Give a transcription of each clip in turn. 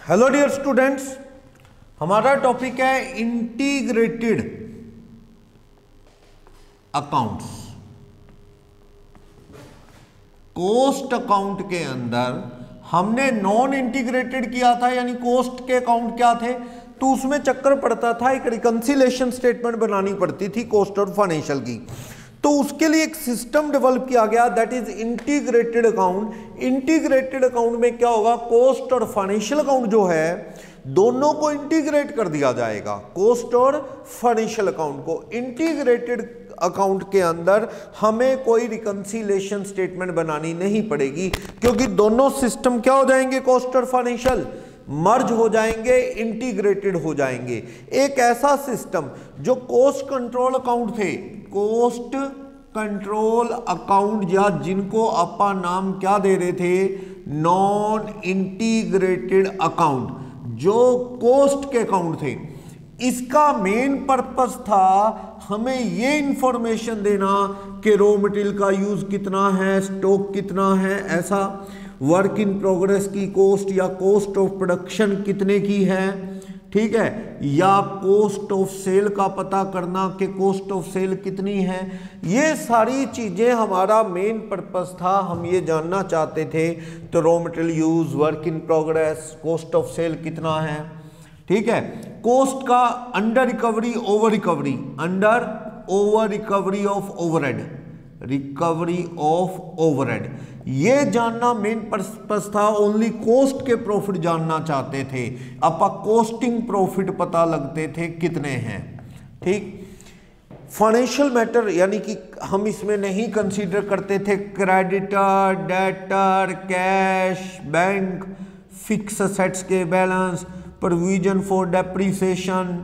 Hello dear students, हमारा topic है integrated accounts. Coast account के अंदर हमने नॉन इंटीग्रेटेड किया था, यानी कोस्ट के अकाउंट क्या थे, तो उसमें चक्कर पड़ता था, एक रिकंसिलेशन स्टेटमेंट बनानी पड़ती थी कोस्ट और फाइनेंशियल की। तो उसके लिए एक सिस्टम डेवलप किया गया, that is integrated account. Integrated account में क्या होगा, कोस्ट और फाइनेंशियल अकाउंट जो है दोनों को इंटीग्रेट कर दिया जाएगा। कोस्ट और फाइनेंशियल अकाउंट को इंटीग्रेटेड अकाउंट के अंदर हमें कोई रिकंसिलेशन स्टेटमेंट बनानी नहीं पड़ेगी, क्योंकि दोनों सिस्टम क्या हो जाएंगे, कोस्ट और फाइनेंशियल मर्ज हो जाएंगे, इंटीग्रेटेड हो जाएंगे। एक ऐसा सिस्टम जो कोस्ट कंट्रोल अकाउंट थे, कोस्ट कंट्रोल अकाउंट, या जिनको अपन नाम क्या दे रहे थे, नॉन इंटीग्रेटेड अकाउंट, जो कोस्ट के अकाउंट थे, इसका मेन पर्पस था हमें ये इंफॉर्मेशन देना कि रॉ मटेरियल का यूज कितना है, स्टॉक कितना है, ऐसा वर्क इन प्रोग्रेस की कॉस्ट या कॉस्ट ऑफ प्रोडक्शन कितने की है, ठीक है, या कॉस्ट ऑफ सेल का पता करना कि कॉस्ट ऑफ सेल कितनी है। ये सारी चीजें हमारा मेन पर्पस था, हम ये जानना चाहते थे। तो raw material use, work in progress, cost of sale कितना है, ठीक है, कॉस्ट का under recovery, over recovery, under over recovery of overhead, recovery of overhead, ये जानना मेन पर्पस था। ओनली कोस्ट के प्रॉफिट जानना चाहते थे, अपा कोस्टिंग प्रॉफिट पता लगते थे कितने हैं, ठीक। फाइनेंशियल मैटर यानी कि हम इसमें नहीं कंसीडर करते थे creditor, debtor, cash, bank, fix assets के balance, provision for depreciation,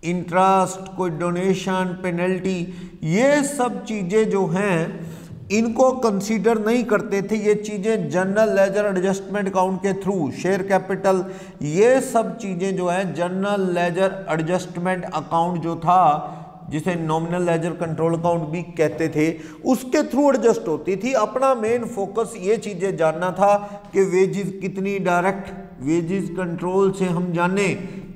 interest, कोई डोनेशन, पेनल्टी, ये सब चीजें जो हैं इनको कंसीडर नहीं करते थे। ये चीजें जनरल लेजर एडजस्टमेंट अकाउंट के थ्रू, शेयर कैपिटल, ये सब चीजें जो है जनरल लेजर एडजस्टमेंट अकाउंट जो था, जिसे नॉमिनल लेजर कंट्रोल अकाउंट भी कहते थे, उसके थ्रू एडजस्ट होती थी। अपना मेन फोकस ये चीजें जानना था कि वेजेस कितनी डायरेक्ट, वेजेस कंट्रोल से हम जाने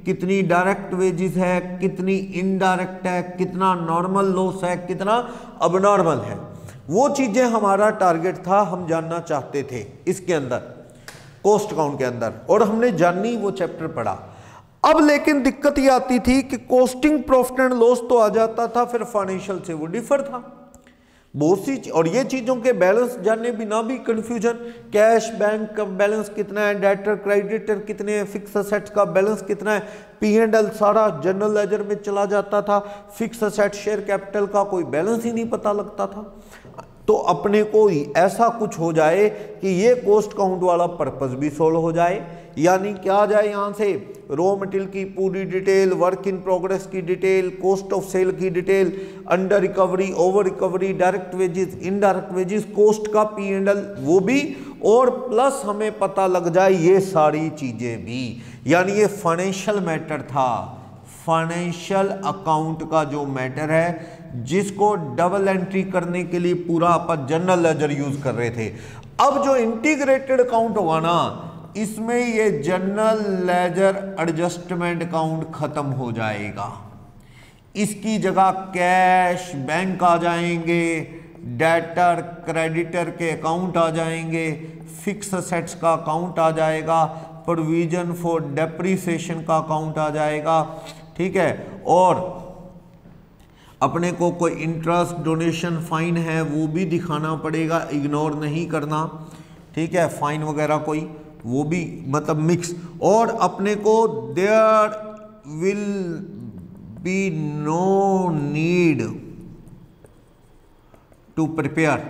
कितनी डायरेक्ट वेजेस है, कितनी इनडायरेक्ट है, कितना नॉर्मल लॉस है, कितना अबनॉर्मल है, वो चीजें हमारा टारगेट था, हम जानना चाहते थे इसके अंदर, कोस्ट अकाउंट के अंदर, और हमने जानी, वो चैप्टर पढ़ा। अब लेकिन दिक्कत ये आती थी कि कोस्टिंग प्रॉफिट एंड लॉस तो आ जाता था, फिर फाइनेंशियल से वो डिफर था बहुत सी, और ये चीजों के बैलेंस जानने बिना भी कंफ्यूजन, कैश बैंक का बैलेंस कितना है, डेटर क्रेडिटर कितने हैं, फिक्स असेट्स का बैलेंस कितना है, P&L सारा जनरल लेजर में चला जाता था, फिक्स असेट, शेयर कैपिटल का कोई बैलेंस ही नहीं पता लगता था। तो अपने को ऐसा कुछ हो जाए कि ये कोस्ट अकाउंट वाला पर्पस भी सोल्व हो जाए, यानी क्या आ जाए यहाँ से, रॉ मटेरियल की पूरी डिटेल, वर्क इन प्रोग्रेस की डिटेल, कॉस्ट ऑफ सेल की detail, under recovery, over recovery, direct wages, indirect wages, cost का P&L वो भी, और प्लस हमें पता लग जाए ये सारी चीजें भी, यानी ये फाइनेंशियल मैटर था, फाइनेंशियल अकाउंट का जो मैटर है, जिसको डबल एंट्री करने के लिए पूरा अपन जनरल लेजर यूज कर रहे थे। अब जो इंटीग्रेटेड अकाउंट होगा ना, इसमें ये जनरल लेजर एडजस्टमेंट अकाउंट खत्म हो जाएगा, इसकी जगह कैश, बैंक आ जाएंगे, डेटर क्रेडिटर के अकाउंट आ जाएंगे, फिक्स असेट्स का अकाउंट आ जाएगा, प्रोविजन फॉर डेप्रिसिएशन का अकाउंट आ जाएगा, ठीक है, और अपने को कोई इंटरेस्ट, डोनेशन, फाइन है वो भी दिखाना पड़ेगा, इग्नोर नहीं करना, ठीक है, फाइन वगैरह कोई वो भी, मतलब मिक्स, और अपने को there will be no need to prepare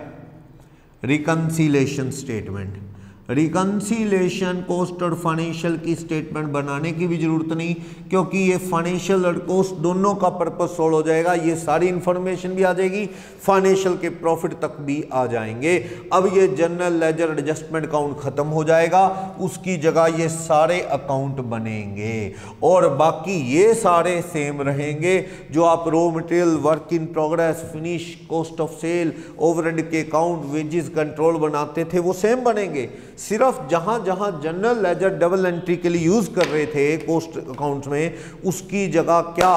reconciliation statement. Reconciliation cost और फाइनेंशियल की स्टेटमेंट बनाने की भी जरूरत नहीं, क्योंकि ये फाइनेंशियल और कोस्ट दोनों का पर्पस सोल्व हो जाएगा, ये सारी इंफॉर्मेशन भी आ जाएगी, फाइनेंशियल के प्रॉफिट तक भी आ जाएंगे। अब ये जनरल लेजर एडजस्टमेंट अकाउंट खत्म हो जाएगा, उसकी जगह ये सारे अकाउंट बनेंगे, और बाकी ये सारे सेम रहेंगे, जो आप raw material, work in progress, finish, cost of sale, overhead के अकाउंट, वेजेस कंट्रोल बनाते थे, वो सेम बनेंगे। सिर्फ जहां जहां जनरल लेजर डबल एंट्री के लिए यूज कर रहे थे कॉस्ट अकाउंट्स में, उसकी जगह क्या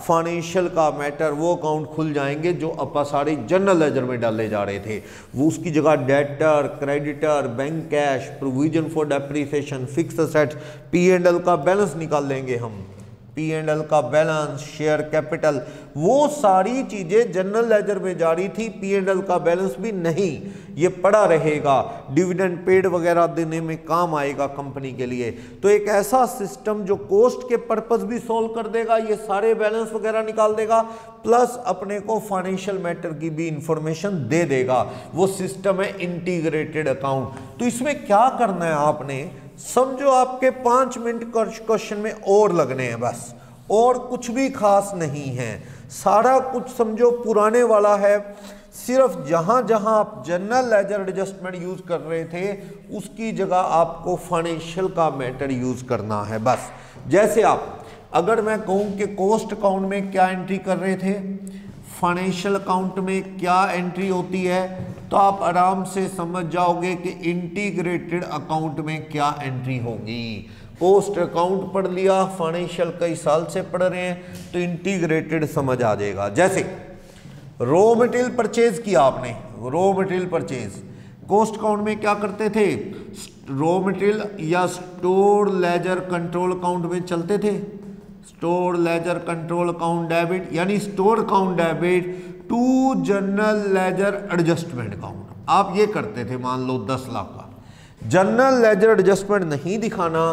फाइनेंशियल का मैटर वो अकाउंट खुल जाएंगे जो सारे जनरल लेजर में डाले जा रहे थे। वो उसकी जगह debtor, creditor, bank cash, provision for depreciation, fix assets, P&L का बैलेंस निकाल लेंगे हम, P&L का बैलेंस, शेयर कैपिटल, वो सारी चीजें जनरल लेजर में जा रही थी। P&L का बैलेंस भी नहीं, ये पड़ा रहेगा, डिविडेंड पेड वगैरह देने में काम आएगा कंपनी के लिए। तो एक ऐसा सिस्टम जो कॉस्ट के पर्पस भी सॉल्व कर देगा, ये सारे बैलेंस वगैरह निकाल देगा, प्लस अपने को फाइनेंशियल मैटर की भी इंफॉर्मेशन दे देगा। वो सिस्टम है इंटीग्रेटेड अकाउंट। तो इसमें क्या करना है आपने, समझो आपके 5 मिनट क्वेश्चन में और लगने हैं बस, और कुछ भी खास नहीं है, सारा कुछ समझो पुराने वाला है। सिर्फ जहां जहां आप जनरल लेजर एडजस्टमेंट यूज कर रहे थे उसकी जगह आपको फाइनेंशियल का मैटर यूज करना है बस। जैसे आप, अगर मैं कहूं कि कॉस्ट अकाउंट में क्या एंट्री कर रहे थे, फाइनेंशियल अकाउंट में क्या एंट्री होती है, तो आप आराम से समझ जाओगे कि इंटीग्रेटेड अकाउंट में क्या एंट्री होगी। कॉस्ट अकाउंट पढ़ लिया, फाइनेंशियल कई साल से पढ़ रहे हैं, तो इंटीग्रेटेड समझ आ जाएगा। जैसे रॉ मटेरियल परचेज किया आपने, raw material purchase cost account में क्या करते थे, रॉ मटेरियल या स्टोर लेजर कंट्रोल अकाउंट में चलते थे। Store ledger control account debit, यानी store account debit to general ledger adjustment account, आप ये करते थे। मान लो 10 लाख का जनरल लेजर एडजस्टमेंट नहीं दिखाना,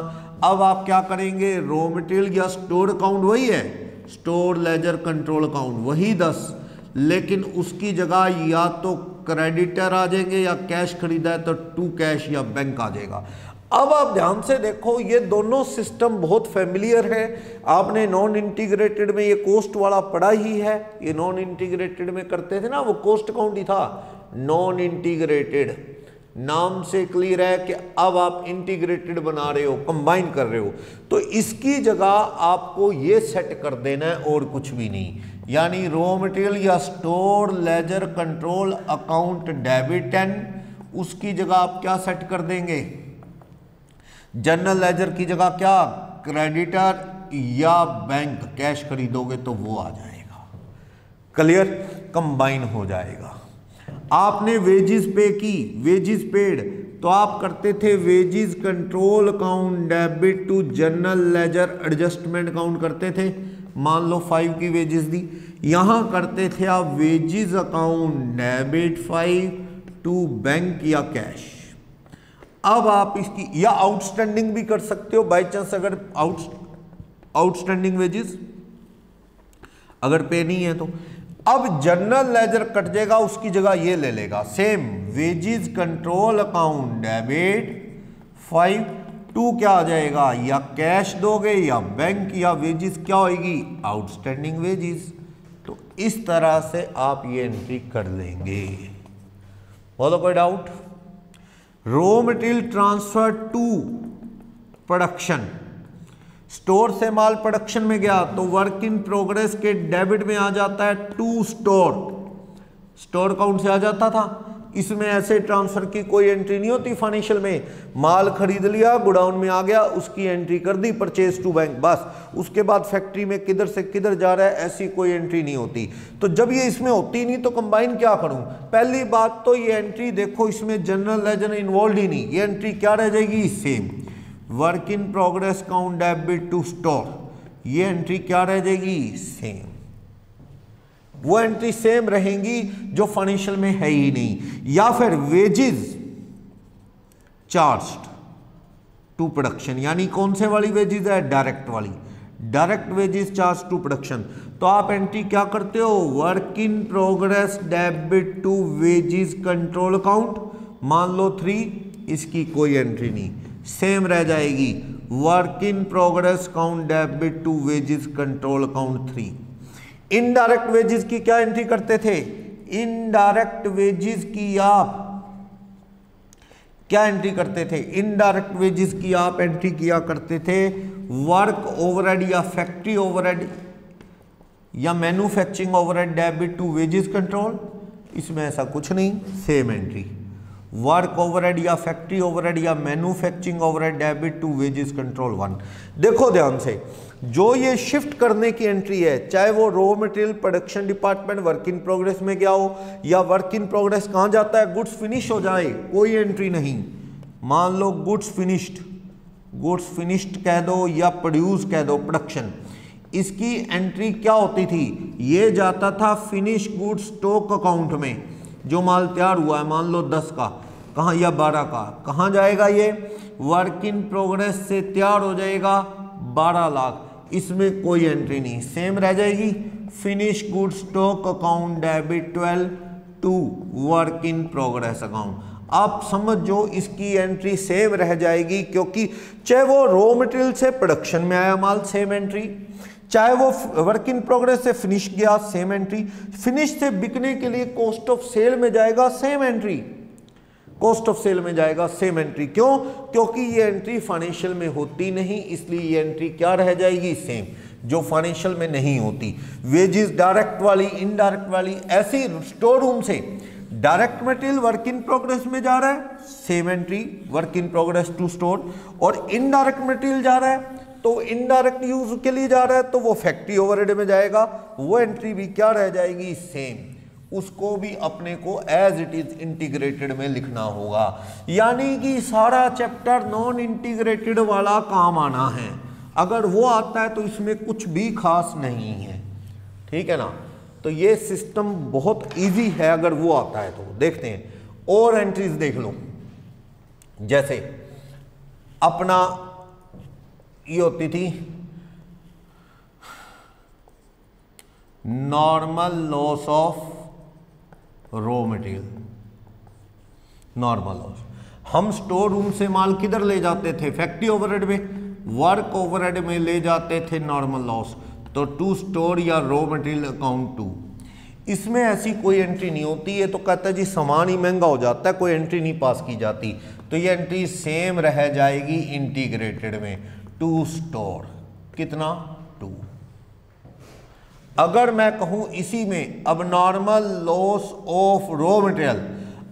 अब आप क्या करेंगे, रॉ मटेरियल या स्टोर अकाउंट वही है, स्टोर लेजर कंट्रोल अकाउंट वही 10, लेकिन उसकी जगह या तो क्रेडिटर आ जाएंगे या कैश खरीदा है तो टू कैश या बैंक आ जाएगा। अब आप ध्यान से देखो, ये दोनों सिस्टम बहुत फेमिलियर है। आपने नॉन इंटीग्रेटेड में ये कॉस्ट वाला पढ़ा ही है, ये नॉन इंटीग्रेटेड में करते थे ना, वो कॉस्ट अकाउंट ही था। नॉन इंटीग्रेटेड नाम से क्लियर है कि अब आप इंटीग्रेटेड बना रहे हो, कंबाइन कर रहे हो, तो इसकी जगह आपको ये सेट कर देना है और कुछ भी नहीं। यानी रॉ मटेरियल या store ledger control account debit and, उसकी जगह आप क्या सेट कर देंगे, जनरल लेजर की जगह क्या, क्रेडिटर या बैंक कैश खरीदोगे तो वो आ जाएगा। क्लियर, कंबाइन हो जाएगा। आपने वेजिस पे की, वेजिस पेड, तो आप करते थे wages control account debit to general ledger adjustment account करते थे। मान लो 5 की वेजिस दी, यहां करते थे आप wages account debit 5 to bank या कैश। अब आप इसकी या आउटस्टैंडिंग भी कर सकते हो, बाई चांस अगर आउटस्टैंडिंग वेजेस अगर पे नहीं है तो। अब जनरल लेजर कट जाएगा, उसकी जगह ये ले लेगा, same wages control account debit 5 to क्या आ जाएगा, या कैश दोगे या बैंक, या वेजेस क्या होगी, आउटस्टैंडिंग वेजेस। तो इस तरह से आप ये एंट्री कर लेंगे। बोलो कोई doubt. Raw material transfer to production, store से माल प्रोडक्शन में गया तो वर्क इन प्रोग्रेस के डेबिट में आ जाता है टू स्टोर, स्टोर अकाउंट से आ जाता था। इसमें ऐसे ट्रांसफर की कोई एंट्री नहीं होती फाइनेंशियल में। माल खरीद लिया, गोडाउन में आ गया, उसकी एंट्री कर दी परचेज टू बैंक, बस। उसके बाद फैक्ट्री में किधर से किधर जा रहा है ऐसी कोई एंट्री नहीं होती। तो जब ये इसमें होती नहीं तो कंबाइन क्या करूं, पहली बात तो ये एंट्री देखो, इसमें जनरल लेजर इन्वॉल्व ही नहीं, ये एंट्री क्या रह जाएगी, same work in progress account debit to store, ये एंट्री क्या रह जाएगी, सेम। वो एंट्री सेम रहेंगी जो फाइनेंशियल में है ही नहीं। या फिर वेजेस चार्ज्ड टू प्रोडक्शन, यानी कौन से वाली वेजेस है, डायरेक्ट वाली, direct wages charge to production. तो आप एंट्री क्या करते हो, work in progress debit to wages control account, मान लो 3, इसकी कोई एंट्री नहीं, सेम रह जाएगी work in progress account debit to wages control account 3। Indirect wages की क्या एंट्री करते थे, इनडायरेक्ट वेजेस की आप क्या एंट्री करते थे, इनडायरेक्ट वेजेस की आप एंट्री किया करते थे वर्क ओवरहेड या फैक्ट्री ओवरहेड या manufacturing overhead debit to wages control. इसमें ऐसा कुछ नहीं, सेम एंट्री वर्क ओवरहेड या फैक्ट्री ओवरहेड या manufacturing overhead debit to wages control 1। देखो ध्यान से, जो ये शिफ्ट करने की एंट्री है, चाहे वो raw material production department work in progress में गया हो या वर्क इन प्रोग्रेस कहाँ जाता है, गुड्स फिनिश हो जाए, कोई एंट्री नहीं। मान लो गुड्स फिनिश्ड कह दो या प्रोड्यूस कह दो, प्रोडक्शन, इसकी एंट्री क्या होती थी, ये जाता था फिनिश गुड्स स्टॉक अकाउंट में। जो माल तैयार हुआ है मान लो 10 का, कहाँ या 12 का, कहाँ जाएगा, ये वर्क इन प्रोग्रेस से तैयार हो जाएगा 12 लाख, इसमें कोई एंट्री नहीं, सेम रह जाएगी। Finish goods stock account debit 12 to work in progress account. आप समझो इसकी एंट्री सेम रह जाएगी, क्योंकि चाहे वो रॉ मटेरियल से प्रोडक्शन में आया माल, सेम एंट्री, चाहे वो वर्क इन प्रोग्रेस से फिनिश गया, सेम एंट्री, फिनिश से बिकने के लिए कॉस्ट ऑफ सेल में जाएगा, same entry, cost of sale में जाएगा, सेम एंट्री। क्यों? क्योंकि ये एंट्री फाइनेंशियल में होती नहीं, इसलिए ये एंट्री क्या रह जाएगी, सेम, जो फाइनेंशियल में नहीं होती। वेजेस डायरेक्ट वाली, इनडायरेक्ट वाली, ऐसी स्टोर रूम से direct material work in progress में जा रहा है, same entry, work in progress to store, और इनडायरेक्ट मटेरियल जा रहा है तो इनडायरेक्ट यूज के लिए जा रहा है तो वो फैक्ट्री ओवरहेड में जाएगा, वो एंट्री भी क्या रह जाएगी, सेम। उसको भी अपने को एज इट इज इंटीग्रेटेड में लिखना होगा, यानी कि सारा चैप्टर नॉन इंटीग्रेटेड वाला काम आना है। अगर वो आता है तो इसमें कुछ भी खास नहीं है, ठीक है ना। तो ये सिस्टम बहुत इजी है अगर वो आता है तो। देखते हैं और एंट्रीज देख लो, जैसे अपना ये होती थी normal loss of raw material, normal loss, हम स्टोर रूम से माल किधर ले जाते थे, फैक्ट्री ओवरहेड में, वर्क ओवरहेड में ले जाते थे नॉर्मल लॉस, तो टू स्टोर या रॉ मटेरियल अकाउंट 2, इसमें ऐसी कोई एंट्री नहीं होती है। तो कहता है जी सामान ही महंगा हो जाता है, कोई एंट्री नहीं पास की जाती, तो ये एंट्री सेम रह जाएगी इंटीग्रेटेड में, टू स्टोर, कितना 2। अगर मैं कहूं इसी में अब normal loss of raw material,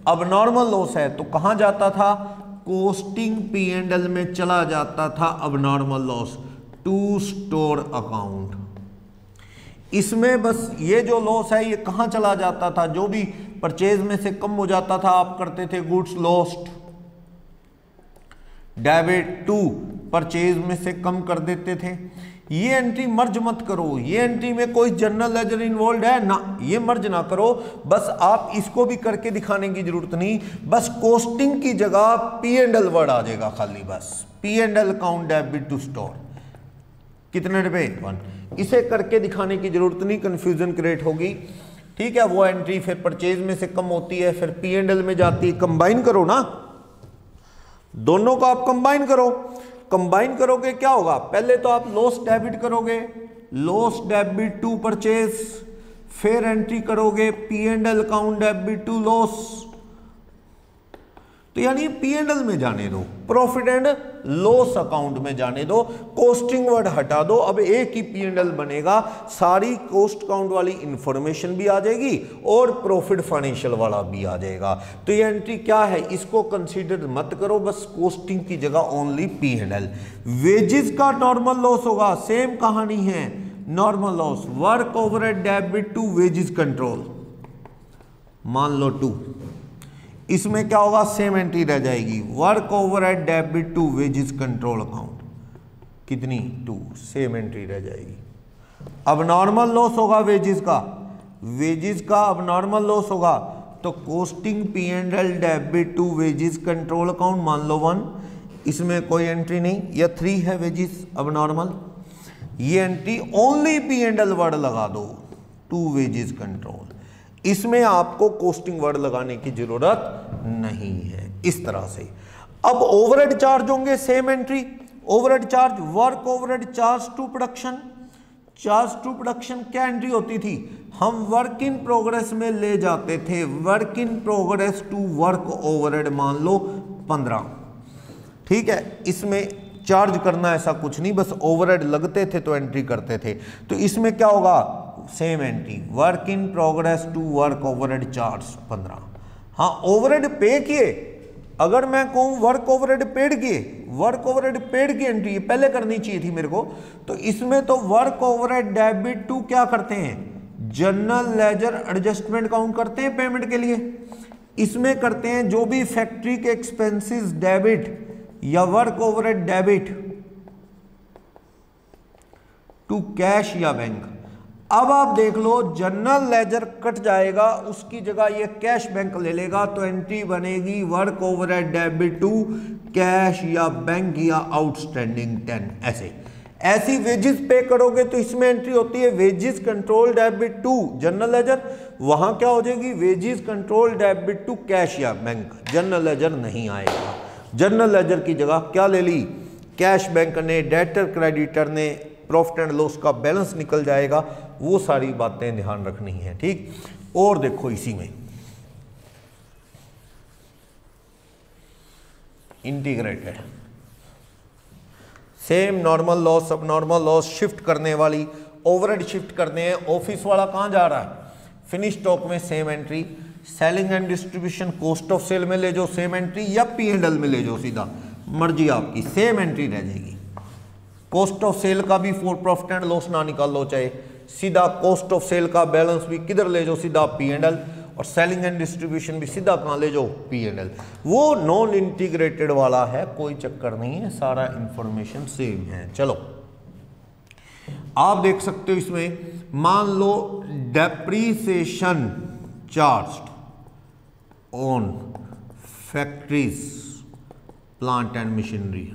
अब नॉर्मल लॉस है तो कहां जाता था, कॉस्टिंग P&L में चला जाता था अब normal loss, to store account. इसमें बस ये जो लॉस है ये कहां चला जाता था, जो भी परचेज में से कम हो जाता था आप करते थे goods lost, debit to purchase में से कम कर देते थे। ये एंट्री मर्ज मत करो, ये एंट्री में कोई जनरल लेजर इन्वॉल्व है ना, ये मर्ज ना करो। बस आप इसको भी करके दिखाने की जरूरत नहीं, बस कॉस्टिंग की जगह P&L वर्ड आ जाएगा खाली, बस P&L account debit to store, कितने रुपए 1, इसे करके दिखाने की जरूरत नहीं, कंफ्यूजन क्रिएट होगी, ठीक है। वो एंट्री फिर परचेज में से कम होती है, फिर P&L में जाती है, कंबाइन करो ना, दोनों को आप कंबाइन करो। कंबाइन करोगे क्या होगा, पहले तो आप लॉस डेबिट करोगे, लॉस डेबिट टू परचेज, फिर एंट्री करोगे P&L account debit to loss, तो यानी P&L में जाने दो, प्रॉफिट एंड लॉस अकाउंट में जाने दो, कॉस्टिंग वर्ड हटा दो। अब एक ही P&L बनेगा, सारी कॉस्ट अकाउंट वाली इंफॉर्मेशन भी आ जाएगी और प्रॉफिट फाइनेंशियल वाला भी आ जाएगा। तो ये एंट्री क्या है, इसको कंसीडर मत करो, बस कॉस्टिंग की जगह ओनली P&L। वेजेस का नॉर्मल लॉस होगा, सेम कहानी है, normal loss, work overhead debit to wages control, मान लो 2, इसमें क्या होगा, सेम एंट्री रह जाएगी, work overhead debit to wages control account, कितनी 2, सेम एंट्री रह जाएगी। अब नॉर्मल लॉस होगा वेजेस का, वेजेस का अब नॉर्मल लॉस होगा तो costing P&L debit to wages control account, मान लो 1, इसमें कोई एंट्री नहीं, या 3 है वेजेस अब नॉर्मल, ये एंट्री ओनली P&L वर्ड लगा दो, टू वेजेस कंट्रोल, इसमें आपको कॉस्टिंग वर्ड लगाने की जरूरत नहीं है। इस तरह से अब ओवरहेड चार्ज होंगे, same entry, overhead charge, work overhead charge to production, charge to production क्या एंट्री होती थी, हम वर्क इन प्रोग्रेस में ले जाते थे, work in progress to work overhead, मान लो 15, ठीक है। इसमें चार्ज करना ऐसा कुछ नहीं, बस ओवरहेड लगते थे तो एंट्री करते थे। तो इसमें क्या होगा, same entry, work in progress to work overhead charge 15, हाँ ओवरहेड पे किए, अगर मैं कहूँ वर्क ओवरहेड पेड किए, वर्क ओवरहेड पेड की एंट्री ये पहले करनी चाहिए थी मेरे को, तो इसमें तो वर्क ओवरहेड डेबिट टू क्या करते हैं, जनरल लेजर एडजस्टमेंट काउंट करते हैं पेमेंट के लिए। इसमें करते हैं जो भी फैक्ट्री के एक्सपेंसेस डेबिट या work overhead debit to cash या बैंक। अब आप देख लो जनरल लेजर कट जाएगा, उसकी जगह ये कैश बैंक ले लेगा, तो एंट्री बनेगी work overhead debit to cash या बैंक या आउटस्टैंडिंग 10। ऐसी वेजेस पे करोगे तो इसमें एंट्री होती है wages control debit to general ledger, वहां क्या हो जाएगी wages control debit to cash या बैंक, जनरल लेजर नहीं आएगा। जनरल लेजर की जगह क्या ले ली, कैश बैंक ने, डेटर क्रेडिटर ने, प्रॉफिट एंड लॉस का बैलेंस निकल जाएगा। वो सारी बातें ध्यान रखनी है, ठीक। और देखो इसी में इंटीग्रेटेड सेम नॉर्मल लॉस सब नॉर्मल लॉस शिफ्ट करने वाली, ओवरहेड शिफ्ट करने हैं। ऑफिस वाला कहां जा रहा है, फिनिश स्टॉक में same entry, selling and distribution cost of sale में ले जाओ सेम एंट्री, या P&L में ले जाओ सीधा, मर्जी आपकी, सेम एंट्री रह जाएगी। कॉस्ट ऑफ सेल का भी फॉर प्रॉफिट एंड लॉस ना निकाल लो, चाहे सीधा कॉस्ट ऑफ सेल का बैलेंस भी किधर ले जाओ, सीधा P&L, और सेलिंग एंड डिस्ट्रीब्यूशन भी सीधा कहाँ ले जाओ, P&L। वो नॉन इंटीग्रेटेड वाला है, कोई चक्कर नहीं है, सारा इंफॉर्मेशन सेम है। चलो आप देख सकते हो इसमें, मान लो depreciation charged on factories plant and machinery,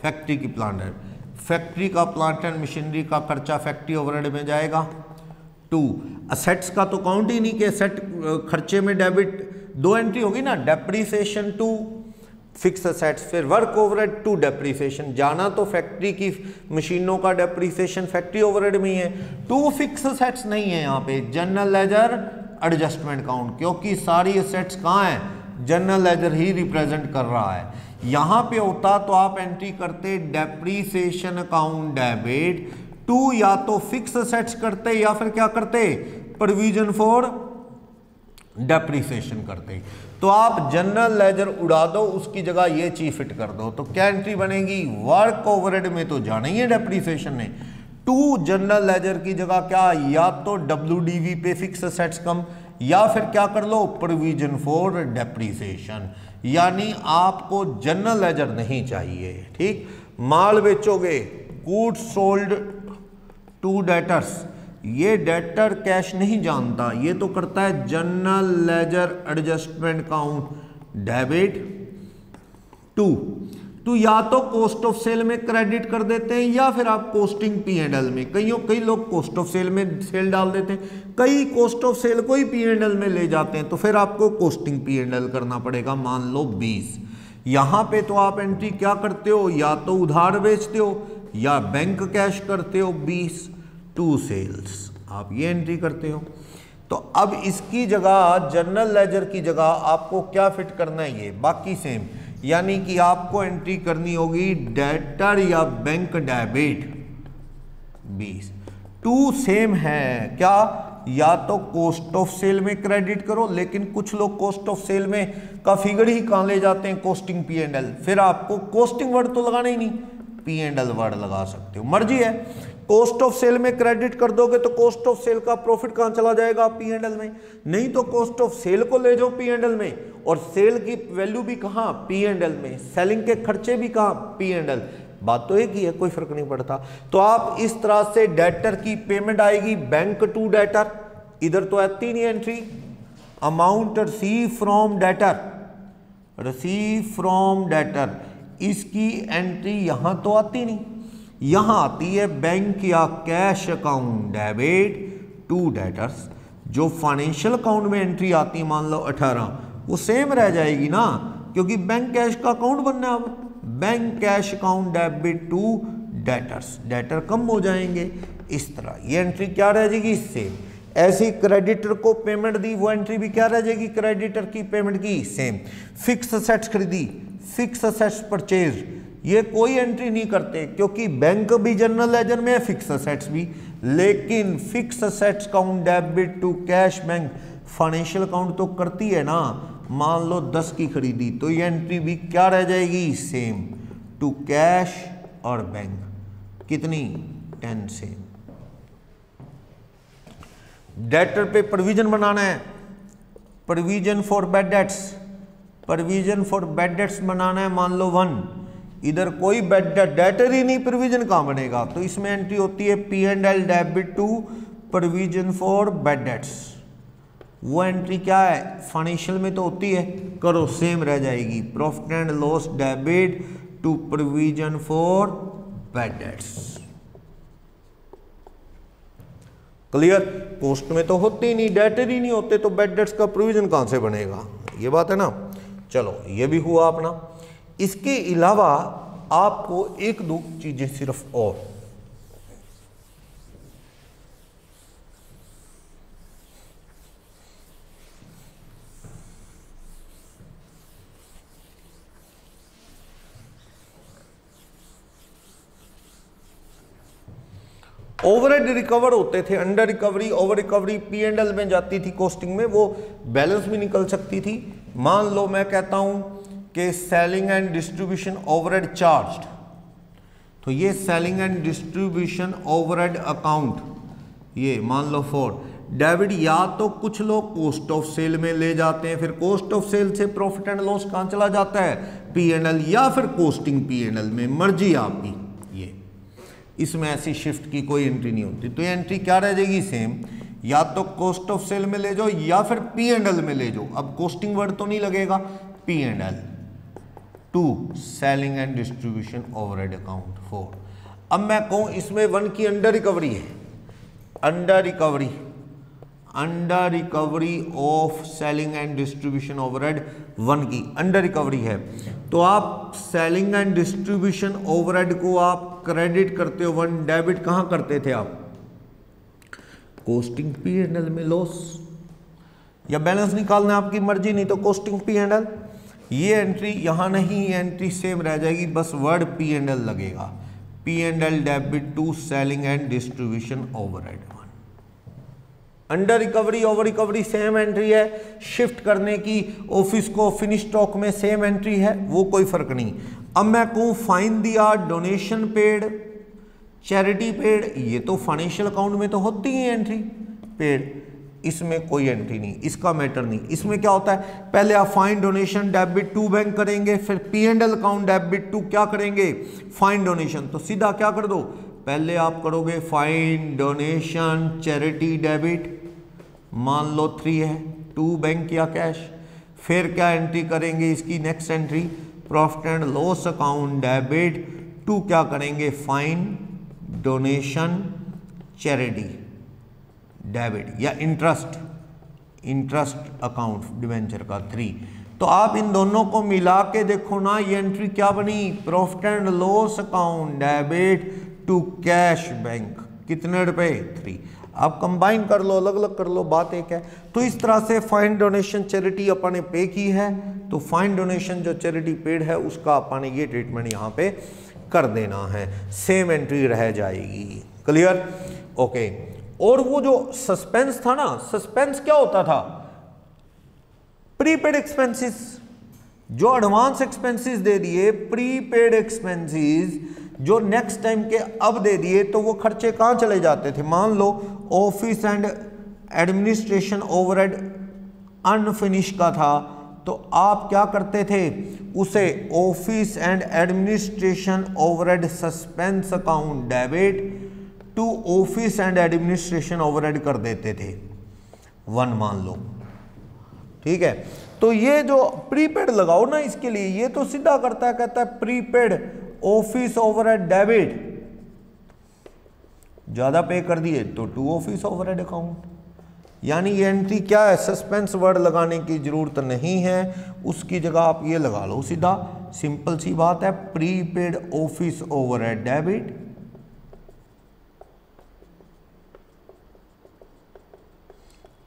factory की प्लांट है, फैक्ट्री का प्लांट एंड मशीनरी का खर्चा फैक्ट्री ओवरहेड में जाएगा। टू असेट्स का तो काउंट ही नहीं कि असेट खर्चे में डेबिट, दो एंट्री होगी ना, डेप्रीसिएशन टू फिक्स असेट्स, फिर वर्क ओवरहेड टू डेप्रीसिएशन, जाना तो फैक्ट्री की मशीनों का डेप्रीसिएशन फैक्ट्री ओवरहेड में ही है, टू फिक्स असेट्स नहीं है यहाँ पे, जनरल लेजर एडजस्टमेंट काउंट, क्योंकि सारी असेट्स कहाँ है, जनरल लेजर ही रिप्रेजेंट कर रहा है। यहां पे होता तो आप एंट्री करते डेप्रीसिएशन अकाउंट डेबिट टू, या तो फिक्स असेट्स करते या फिर क्या करते, प्रोविजन फॉर डेप्रीसिएशन करते। तो आप जनरल लेजर उड़ा दो, उसकी जगह ये चीज फिट कर दो, तो क्या एंट्री बनेगी, वर्क ओवरहेड में तो जाना ही है डेप्रीसिएशन ने, टू जनरल लेजर की जगह क्या, या तो WDV पे फिक्स असेट्स कम, या फिर क्या कर लो प्रोविजन फॉर डेप्रीसिएशन, यानी आपको जनरल लेजर नहीं चाहिए, ठीक। माल बेचोगे, गुड्स सोल्ड टू डेटर्स, ये डेटर कैश नहीं जानता, ये तो करता है general ledger adjustment account debit to या तो कॉस्ट ऑफ सेल में क्रेडिट कर देते हैं, या फिर आप कॉस्टिंग P&L में, कई लोग कॉस्ट ऑफ सेल में सेल डाल देते हैं, कई कॉस्ट ऑफ सेल को ही P&L में ले जाते हैं, तो फिर आपको कॉस्टिंग P&L करना पड़ेगा। मान लो 20, यहाँ पे तो आप एंट्री क्या करते हो, या तो उधार बेचते हो या बैंक कैश करते हो, 20 टू सेल्स, आप ये एंट्री करते हो। तो अब इसकी जगह जनरल लेजर की जगह आपको क्या फिट करना है, ये बाकी सेम, यानी कि आपको एंट्री करनी होगी डेटर या बैंक डेबिट 20, टू सेम है क्या, या तो कॉस्ट ऑफ सेल में क्रेडिट करो, लेकिन कुछ लोग कॉस्ट ऑफ सेल में का फिगर ही कहाँ ले जाते हैं, कॉस्टिंग P&L, फिर आपको कॉस्टिंग वर्ड तो लगाना ही नहीं, P&L वर्ड लगा सकते हो, मर्जी है। कॉस्ट ऑफ सेल में क्रेडिट कर दोगे तो कॉस्ट ऑफ सेल का प्रॉफिट कहाँ चला जाएगा, P&L में, नहीं तो कॉस्ट ऑफ सेल को ले जाओ P&L में, और सेल की वैल्यू भी कहाँ, P&L में, सेलिंग के खर्चे भी कहाँ, P&L, बात तो एक ही है, कोई फर्क नहीं पड़ता। तो आप इस तरह से डेटर की पेमेंट आएगी बैंक टू डेटर, इधर तो आती नहीं entry, amount receive from debtor, receive from debtor, इसकी एंट्री यहां तो आती नहीं, यहां आती है बैंक या cash account debit to debtors. जो फाइनेंशियल अकाउंट में एंट्री आती है मान लो 18, वो सेम रह जाएगी ना, क्योंकि बैंक कैश का अकाउंट बनना है, अब bank cash account debit to debtors, debtor कम हो जाएंगे, इस तरह ये एंट्री क्या रह जाएगी, इससे ऐसी क्रेडिटर को पेमेंट दी, वो एंट्री भी क्या रह जाएगी, क्रेडिटर की पेमेंट की सेम। फिक्स असेट्स खरीदी, फिक्स असेट्स परचेज, ये कोई एंट्री नहीं करते, क्योंकि बैंक भी जनरल लेजर में है, फिक्स असेट्स भी, लेकिन fix assets account debit to cash bank financial account तो करती है ना, मान लो 10 की खरीदी तो ये एंट्री भी क्या रह जाएगी, सेम, टू कैश और बैंक कितनी 10 सेम। डेटर पे प्रोविजन बनाना है, provision for bad debts, provision for bad debts बनाना है, मान लो 1, इधर कोई बैड डेटर ही नहीं, प्रोविजन कहां बनेगा, तो इसमें एंट्री होती है P&L debit to provision for bad debts. वो एंट्री क्या है, फाइनेंशियल में तो होती है, करो सेम रह जाएगी, profit and loss debit to provision for bad debts. Clear. Post में तो होते ही नहीं, डेटर ही नहीं होते, तो बैड डेट्स का प्रोविजन कहां से बनेगा, ये बात है ना। चलो ये भी हुआ अपना। इसके अलावा आपको एक दो चीजें सिर्फ और, ओवरहेड रिकवर होते थे, under recovery, over recovery P&L में जाती थी, कॉस्टिंग में वो बैलेंस भी निकल सकती थी। मान लो मैं कहता हूं कि selling and distribution overhead charged, तो ये selling and distribution overhead account, ये मान लो 4 डेबिट, या तो कुछ लोग कॉस्ट ऑफ सेल में ले जाते हैं, फिर कॉस्ट ऑफ सेल से प्रॉफिट एंड लॉस कहां चला जाता है, P&L, या फिर कॉस्टिंग P&L में, मर्जी आपकी। ये इसमें ऐसी शिफ्ट की कोई एंट्री नहीं होती, तो ये एंट्री क्या रह जाएगी, सेम, या तो कॉस्ट ऑफ सेल में ले जाओ या फिर P&L में ले जाओ। अब कॉस्टिंग वर्ड तो नहीं लगेगा, P&L to selling and distribution overhead account 4। अब मैं कहूं इसमें 1 की अंडर रिकवरी है, under recovery of selling and distribution overhead 1 की अंडर रिकवरी है, तो आप सेलिंग एंड डिस्ट्रीब्यूशन ओवरहेड को आप क्रेडिट करते हो 1, डेबिट कहां करते थे आप, कॉस्टिंग P&L में लॉस, या बैलेंस निकालना आपकी मर्जी, नहीं तो कॉस्टिंग P&L। ये एंट्री यहां नहीं, ये एंट्री सेम रह जाएगी, बस वर्ड P&L लगेगा, P&L debit to selling and distribution overhead 1। Under recovery over recovery same entry है, शिफ्ट करने की ऑफिस को फिनिश स्टॉक में सेम एंट्री है, वो कोई फर्क नहीं। अब मैं कहूं फाइन दिया, डोनेशन पेड, चैरिटी पेड, ये तो फाइनेंशियल अकाउंट में तो होती है एंट्री पेड, इसमें कोई एंट्री नहीं, इसका मैटर नहीं। इसमें क्या होता है, पहले आप fine donation debit to bank करेंगे, फिर P&L अकाउंट डेबिट टू क्या करेंगे, फाइन डोनेशन, तो सीधा क्या कर दो, पहले आप करोगे फाइन डोनेशन चैरिटी डेबिट, मान लो 3 है, टू बैंक या कैश, फिर क्या एंट्री करेंगे इसकी next entry, profit and loss account debit to क्या करेंगे, फाइन डोनेशन चैरिटी डेबिट, या इंटरेस्ट अकाउंट डिवेंचर का 3। तो आप इन दोनों को मिला के देखो ना, ये एंट्री क्या बनी, profit and loss account debit to cash bank, कितने रुपए, 3। आप कंबाइन कर लो, अलग अलग कर लो, बात एक है। तो इस तरह से फाइन डोनेशन चैरिटी अपन ने पे की है, तो फाइन डोनेशन जो चैरिटी पेड है उसका अपन ने ये ट्रीटमेंट यहाँ पे कर देना है, सेम एंट्री रह जाएगी। Clear, okay. और वो जो सस्पेंस था ना, सस्पेंस क्या होता था, प्रीपेड एक्सपेंसेस, जो एडवांस एक्सपेंसेस दे दिए, प्रीपेड एक्सपेंसेस जो नेक्स्ट टाइम के अब दे दिए, तो वो खर्चे कहाँ चले जाते थे, मान लो office and administration overhead unfinished का था, तो आप क्या करते थे, उसे office and administration overhead suspense account debit to office and administration overhead कर देते थे 1, मान लो, ठीक है। तो ये जो प्रीपेड लगाओ ना इसके लिए, ये तो सीधा करता है, कहता है प्रीपेड ऑफिस ओवरहेड डेबिट, ज्यादा पे कर दिए तो टू ऑफिस ओवरहेड अकाउंट, यानी ये एंट्री क्या है, सस्पेंस वर्ड लगाने की जरूरत नहीं है, उसकी जगह आप ये लगा लो सीधा, सिंपल सी बात है, prepaid office overhead debit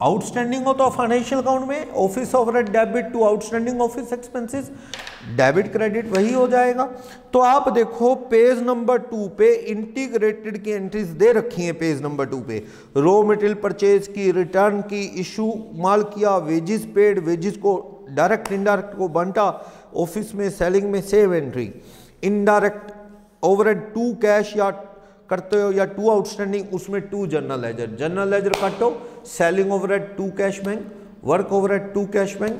outstanding हो तो फाइनेंशियल अकाउंट में office overhead debit to outstanding office expenses, debit credit वही हो जाएगा। तो आप देखो पेज नंबर 2 पे इंटीग्रेटेड की एंट्रीज दे रखी हैं। पेज नंबर 2 पे रॉ मटेरियल परचेज की, रिटर्न की, इशू माल किया, वेजेस पेड, वेजेस को डायरेक्ट इनडायरेक्ट को बांटा, ऑफिस में सेलिंग में save entry, indirect overhead 2 cash या करते हो या 2 आउटस्टैंडिंग, उसमें 2 जनरल लेजर, जनरल लेजर काटो, selling overhead 2 cash bank, work overhead 2 cash bank,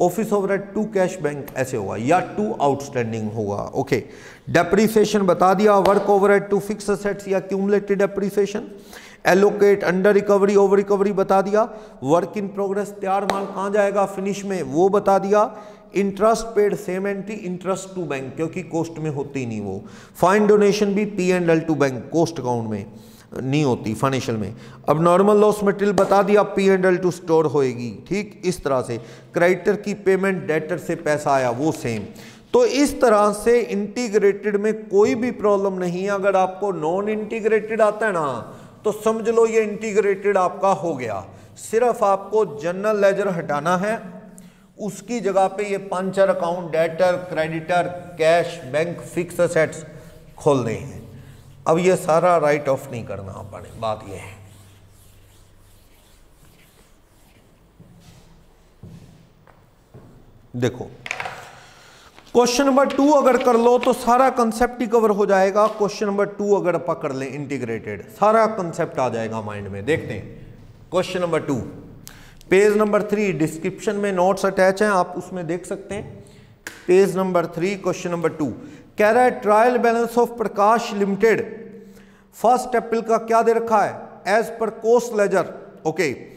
office overhead 2 cash bank, ऐसे होगा या 2 आउटस्टैंडिंग होगा। ओके, डेप्रीसिएशन बता दिया, वर्क ओवरहेड 2 फिक्स असेट्स या cumulated depreciation, allocate, under recovery, over recovery बता दिया, वर्क इन प्रोग्रेस तैयार माल कहाँ जाएगा फिनिश में वो बता दिया, interest paid same entry, interest to bank क्योंकि कोस्ट में होती नहीं वो, फाइन डोनेशन भी P&L to bank coast account में नहीं होती फाइनेंशियल में। अब नॉर्मल लॉस मटेरियल बता दिया P&L टू स्टोर होएगी, ठीक इस तरह से। क्रेडिटर की पेमेंट डेटर से पैसा आया वो सेम। तो इस तरह से इंटीग्रेटेड में कोई भी प्रॉब्लम नहीं है। अगर आपको नॉन इंटीग्रेटेड आता है ना तो समझ लो ये इंटीग्रेटेड आपका हो गया। सिर्फ आपको जनरल लेजर हटाना है, उसकी जगह पे ये puncture account, debtor, creditor, cash, bank, fix assets खोलने हैं। अब ये सारा राइट ऑफ नहीं करना अपने, बात ये है। देखो क्वेश्चन नंबर 2 अगर कर लो तो सारा कंसेप्ट ही कवर हो जाएगा। क्वेश्चन नंबर 2 अगर अपन कर लें इंटीग्रेटेड, सारा कंसेप्ट आ जाएगा माइंड में। देखते हैं question number 2, page number 3, description में नोट्स अटैच हैं, आप उसमें देख सकते हैं। पेज नंबर 3 क्वेश्चन नंबर 2 कह रहा है trial balance of Prakash limited 1 अप्रैल का क्या दे रखा है as per coast laser. Okay,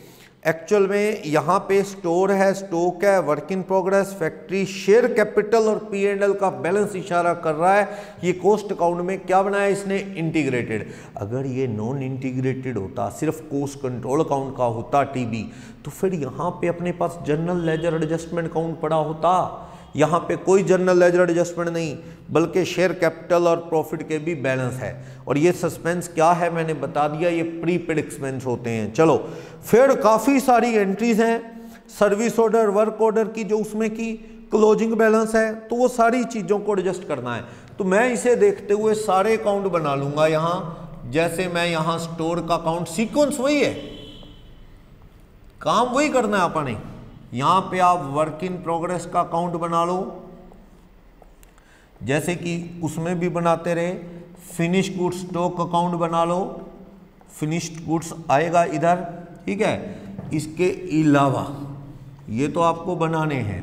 actual में यहाँ पे स्टोर है, स्टॉक है, work in progress, factory, share capital और P&L का बैलेंस इशारा कर रहा है। ये कोस्ट अकाउंट में क्या बनाया इसने, इंटीग्रेटेड। अगर ये नॉन इंटीग्रेटेड होता, सिर्फ कोस्ट कंट्रोल अकाउंट का होता TB, तो फिर यहाँ पे अपने पास जनरल लेजर एडजस्टमेंट अकाउंट पड़ा होता। यहाँ पे कोई जनरल लेजर एडजस्टमेंट नहीं, बल्कि शेयर कैपिटल और प्रॉफिट के भी बैलेंस है। और ये सस्पेंस क्या है मैंने बता दिया, ये प्रीपेड एक्सपेंस होते हैं। चलो फिर काफ़ी सारी एंट्रीज हैं, सर्विस ऑर्डर, वर्क ऑर्डर की जो उसमें की क्लोजिंग बैलेंस है, तो वो सारी चीज़ों को एडजस्ट करना है। तो मैं इसे देखते हुए सारे अकाउंट बना लूँगा यहाँ। जैसे मैं यहाँ स्टोर का अकाउंट, सीक्वेंस वही है, काम वही करना है अपने। यहाँ पे आप वर्क इन प्रोग्रेस का अकाउंट बना लो जैसे कि उसमें भी बनाते रहे। फिनिश गुड्स स्टॉक अकाउंट बना लो, फिनिश्ड गुड्स आएगा इधर, ठीक है। इसके अलावा ये तो आपको बनाने हैं।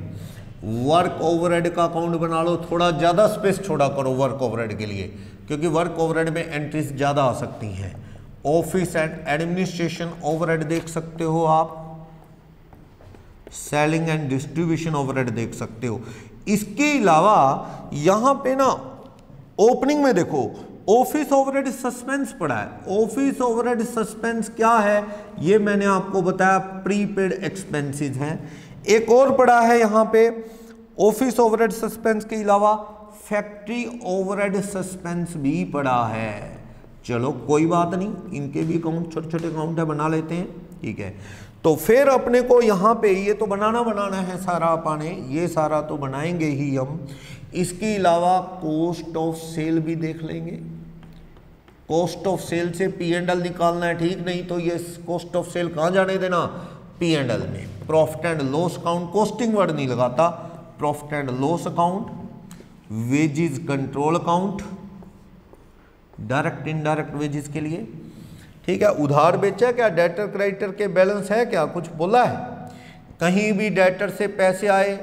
वर्क ओवरहेड का अकाउंट बना लो, थोड़ा ज़्यादा स्पेस छोड़ा करो वर्क ओवरहेड के लिए, क्योंकि वर्क ओवरहेड में एंट्रीज ज़्यादा आ सकती हैं। ऑफिस एंड एडमिनिस्ट्रेशन ओवरहेड देख सकते हो आप, सेलिंग एंड डिस्ट्रीब्यूशन ओवरहेड देख सकते हो। इसके अलावा यहां पे ना ओपनिंग में देखो ऑफिस ओवरहेड सस्पेंस पड़ा है। ऑफिस ओवरहेड सस्पेंस क्या है ये मैंने आपको बताया, प्रीपेड एक्सपेंसेस हैं। एक और पड़ा है यहां पे ऑफिस ओवरहेड सस्पेंस के अलावा फैक्ट्री ओवरहेड सस्पेंस भी पड़ा है। चलो कोई बात नहीं, इनके भी अकाउंट छोटे छोटे अकाउंट है, बना लेते हैं, ठीक है। तो फिर अपने को यहाँ पे ये तो बनाना है सारा अपने, ये सारा तो बनाएंगे ही हम। इसके अलावा कॉस्ट ऑफ सेल भी देख लेंगे। कॉस्ट ऑफ सेल से P&L निकालना है, ठीक। नहीं तो ये कॉस्ट ऑफ सेल कहाँ जाने देना, P&L में। Profit and loss account, costing word नहीं लगाता, profit and loss account, wages control account, direct indirect wages के लिए, ठीक है। उधार बेचा क्या, डेटर क्रेडिटर के बैलेंस है क्या, कुछ बोला है कहीं भी डेटर से पैसे आए,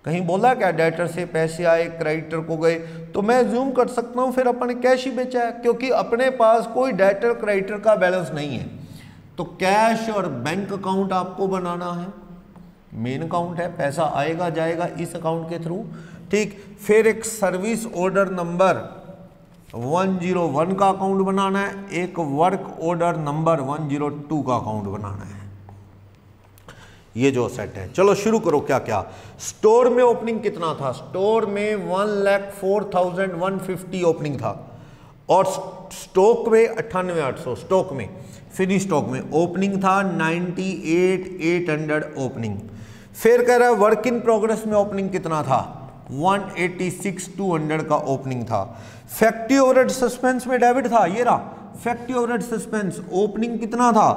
कहीं बोला क्या डेटर से पैसे आए क्रेडिटर को गए, तो मैं ज्यूम कर सकता हूं फिर अपन ने कैश ही बेचा है, क्योंकि अपने पास कोई डेटर क्रेडिटर का बैलेंस नहीं है। तो कैश और बैंक अकाउंट आपको बनाना है, मेन अकाउंट है, पैसा आएगा जाएगा इस अकाउंट के थ्रू, ठीक। फिर एक सर्विस ऑर्डर नंबर 101 का अकाउंट बनाना है, एक वर्क ऑर्डर नंबर 102 का अकाउंट बनाना है। ये जो सेट है, चलो शुरू करो। क्या क्या स्टोर में ओपनिंग कितना था, स्टोर में 1,04,150 ओपनिंग था, और स्टॉक में 98,800 स्टॉक में। फिनिश स्टॉक में ओपनिंग था 98,800 ओपनिंग। फिर कह रहा है वर्क इन प्रोग्रेस में ओपनिंग कितना था, 186,200 का ओपनिंग था। फैक्ट्री ओवरहेड सस्पेंस में डेबिट था, ये रहा फैक्ट्री ओवरहेड सस्पेंस, ओपनिंग कितना था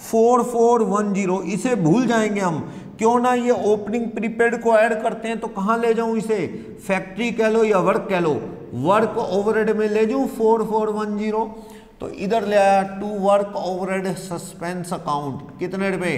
4410। इसे भूल जाएंगे हम, क्यों ना ये ओपनिंग प्रीपेड को ऐड करते हैं तो कहाँ ले जाऊं इसे, फैक्ट्री कह लो या वर्क कह लो, वर्क ओवरहेड में ले जाऊं 4410। तो इधर ले आया to work overhead suspense account, कितने रुपए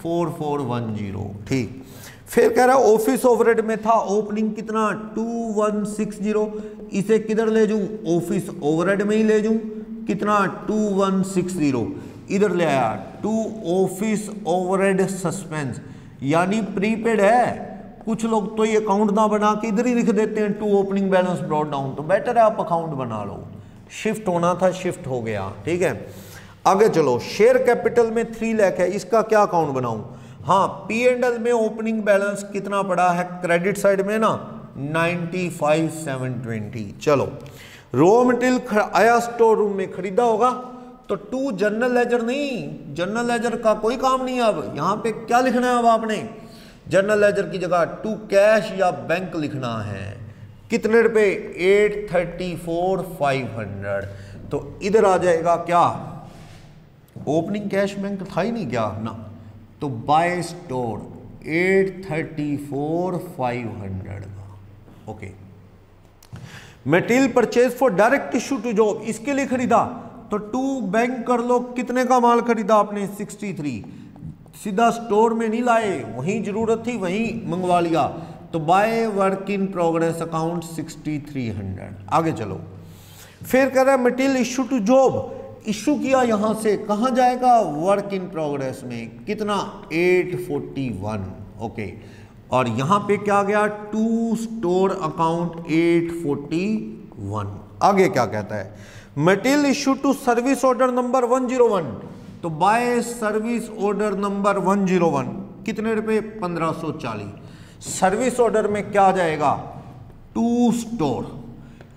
4410। ठीक, फिर कह रहा है ऑफिस ओवरहेड में था ओपनिंग कितना 2160, इसे किधर ले जाऊं, ऑफिस ओवरहेड में ही ले जाऊं, कितना 2160। इधर ले आया टू ऑफिस ओवरहेड सस्पेंस, यानी प्रीपेड है। कुछ लोग तो ये अकाउंट ना बना के इधर ही लिख देते हैं to opening balance brought down, तो बेटर है आप अकाउंट बना लो। शिफ्ट होना था, शिफ्ट हो गया। ठीक है, आगे चलो। शेयर कैपिटल में 3 लाख है, इसका क्या अकाउंट बनाऊं। हाँ, P&L में ओपनिंग बैलेंस कितना पड़ा है क्रेडिट साइड में ना 95,720। चलो, रॉ मटेरियल आया स्टोर रूम में, खरीदा होगा तो टू जनरल लेजर नहीं, जनरल लेजर का कोई काम नहीं है। अब यहाँ पे क्या लिखना है, अब आपने जनरल लेजर की जगह टू कैश या बैंक लिखना है। कितने रुपए 834,500। तो इधर आ जाएगा क्या, ओपनिंग कैश बैंक था ही नहीं क्या ना, तो बाय स्टोर 834,500 का। Okay, material purchase for direct issue to job, इसके लिए खरीदा तो टू बैंक कर लो, कितने का माल खरीदा आपने 63, सीधा स्टोर में नहीं लाए, वहीं जरूरत थी वहीं मंगवा लिया, तो by work in progress account 6300। आगे चलो, फिर कह रहा है material issue to job, issue किया यहां से, कहां जाएगा वर्क इन प्रोग्रेस में, कितना 841। ओके, और यहां पे क्या गया टू स्टोर अकाउंट 841। आगे क्या कहता है, material issue to service order number 101, तो बाय सर्विस ऑर्डर नंबर 101 कितने रुपए 1540। सर्विस ऑर्डर में क्या जाएगा टू स्टोर,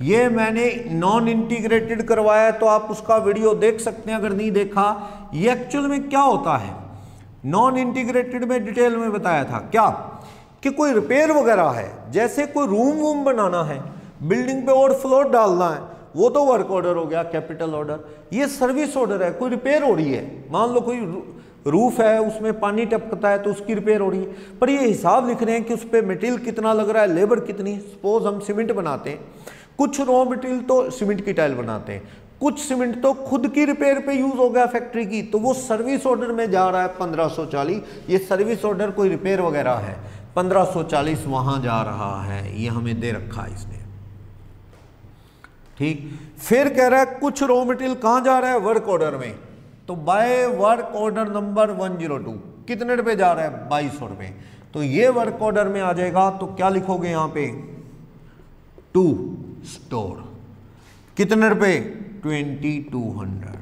ये मैंने नॉन इंटीग्रेटेड करवाया तो आप उसका वीडियो देख सकते हैं अगर नहीं देखा। ये एक्चुअल में क्या होता है, नॉन इंटीग्रेटेड में डिटेल में बताया था क्या, कि कोई रिपेयर वगैरह है, जैसे कोई रूम वूम बनाना है, बिल्डिंग पे और फ्लोर डालना है, वो तो वर्क ऑर्डर हो गया कैपिटल ऑर्डर। ये सर्विस ऑर्डर है, कोई रिपेयर हो रही है, मान लो कोई रूफ है उसमें पानी टपकता है तो उसकी रिपेयर हो रही है, पर ये हिसाब लिख रहे हैं कि उस पर मटेरियल कितना लग रहा है, लेबर कितनी। सपोज हम सीमेंट बनाते हैं, कुछ रॉ मटेरियल तो सीमेंट की टाइल बनाते हैं, कुछ सीमेंट तो खुद की रिपेयर पे यूज हो गया फैक्ट्री की, तो वो सर्विस ऑर्डर में जा रहा है 1540। ये सर्विस ऑर्डर कोई रिपेयर वगैरह है, 1540 वहां जा रहा है, ये हमें दे रखा है इसने। ठीक, फिर कह रहा है कुछ रॉ मटेरियल कहां जा रहा है वर्क ऑर्डर में, तो बाय वर्क ऑर्डर नंबर 102 कितने रुपए जा रहा है 2200 रुपए। तो ये वर्क ऑर्डर में आ जाएगा, तो क्या लिखोगे यहां पे टू स्टोर, कितने रुपए 2200।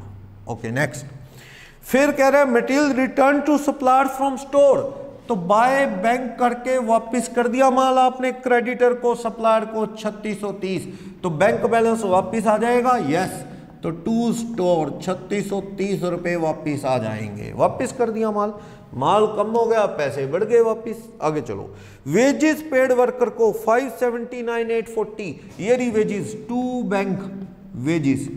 Okay, next. फिर कह रहा है material return to supplier from store, तो बाय बैंक करके वापस कर दिया माल आपने क्रेडिटर को, सप्लायर को 3630, तो बैंक बैलेंस वापस आ जाएगा। यस, तो टू स्टोर 3630 रुपए वापस आ जाएंगे, वापस कर दिया माल, माल कम हो गया पैसे बढ़ गए वापस। आगे चलो, वेजेस पेड वर्कर को 579,840, ये वेजेस टू बैंक वेजेस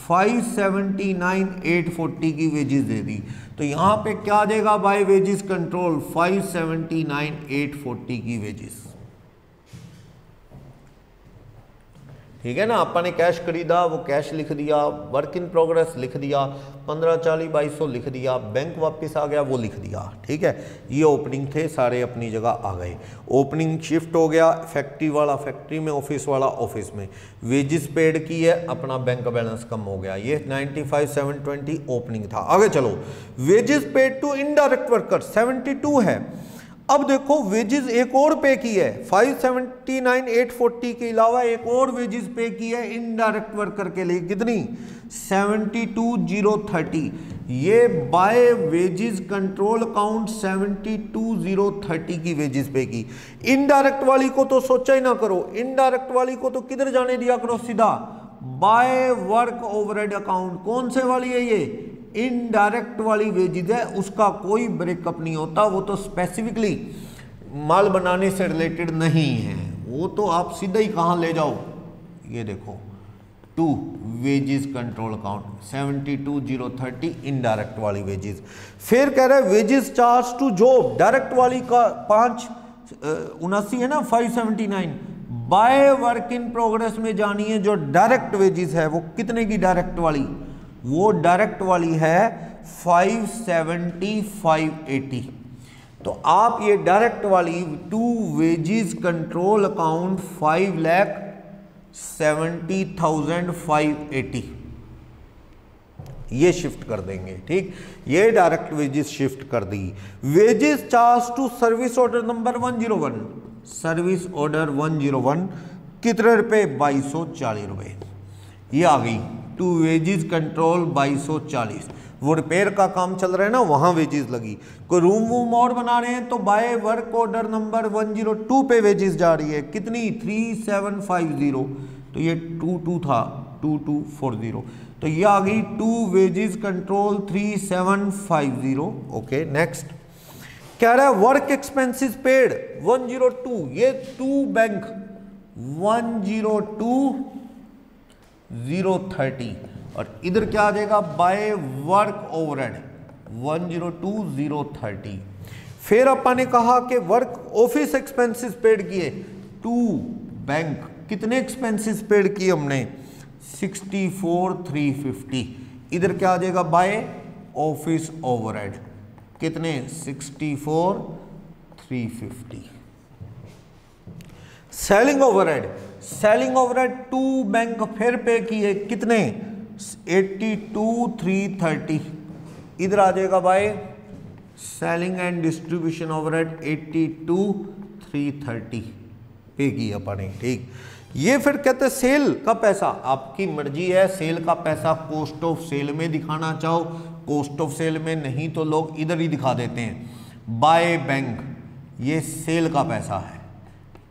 579,840 की वेजेस दे दी, तो यहां पे क्या आ जाएगा बाय वेजेस कंट्रोल 579,840 की वेजेस। ठीक है ना, अपन ने कैश खरीदा वो कैश लिख दिया, वर्क इन प्रोग्रेस लिख दिया, 1540-2200 लिख दिया, बैंक वापस आ गया वो लिख दिया। ठीक है, ये ओपनिंग थे, सारे अपनी जगह आ गए। ओपनिंग शिफ्ट हो गया, फैक्ट्री वाला फैक्ट्री में, ऑफिस वाला ऑफिस में, वेजेस पेड की है, अपना बैंक बैलेंस कम हो गया। ये 95,720 ओपनिंग था। आगे चलो, wages paid to indirect worker 72 है। अब देखो वेजेस एक और पे की है, 579,840 के अलावा एक और वेजेस पे की है इनडायरेक्ट वर्कर के लिए, कितनी 72,030। ये बाय वेजेस कंट्रोल अकाउंट 72,030 की वेजेस पे की। इनडायरेक्ट वाली को तो सोचा ही ना करो, इनडायरेक्ट वाली को तो किधर जाने दिया करो, सीधा बाय वर्क ओवरहेड अकाउंट। कौन से वाली है ये इनडायरेक्ट वाली वेजेस है उसका कोई ब्रेकअप नहीं होता, वो तो स्पेसिफिकली माल बनाने से रिलेटेड नहीं है, वो तो आप सीधा ही कहाँ ले जाओ, ये देखो to wages control account 72,030 indirect वाली वेजेस। फिर कह रहा है wages charge to job, direct वाली का 579 है ना 579, बाय वर्क इन प्रोग्रेस में जानी है जो डायरेक्ट वेजेस है वो कितने की डायरेक्ट वाली, वो डायरेक्ट वाली है 570 580। तो आप ये डायरेक्ट वाली टू वेजेस कंट्रोल अकाउंट 5,70,580 ये शिफ्ट कर देंगे, ठीक, ये डायरेक्ट वेजेस शिफ्ट कर दी। Wages charge to service order number 101, service order 101 कितने रुपए, 2240 रुपए, ये आ गई टू वेजेस कंट्रोल 2240। वो रिपेयर का काम चल रहा है ना, वहां वेजेस लगी। कोई रूम वूम और बना रहे हैं तो बाय वर्क ऑर्डर नंबर 102 पे वेजेस जा रही है, कितनी 3750, तो ये 22 था 2240, तो ये आ गई to wages control 3750। Okay next कह रहा है वर्क एक्सपेंसेस पेड 102, ये टू बैंक 102,030, और इधर क्या आ जाएगा बाय वर्क ओवरहेड 102,030। फिर अपन ने कहा कि वर्क ऑफिस एक्सपेंसेस पेड किए, टू बैंक कितने एक्सपेंसेस पेड किए हमने 64,350, इधर क्या आ जाएगा बाय ऑफिस ओवरहेड कितने 64,350। Selling overhead, selling overhead to bank फिर पे किए कितने 82,330, इधर आ जाएगा by selling and distribution overhead 82,330 pay किया अपने, ठीक। ये फिर कहते हैं सेल का पैसा, आपकी मर्जी है सेल का पैसा कॉस्ट ऑफ सेल में दिखाना चाहो, कॉस्ट ऑफ सेल में, नहीं तो लोग इधर ही दिखा देते हैं बाय बैंक, ये सेल का पैसा है,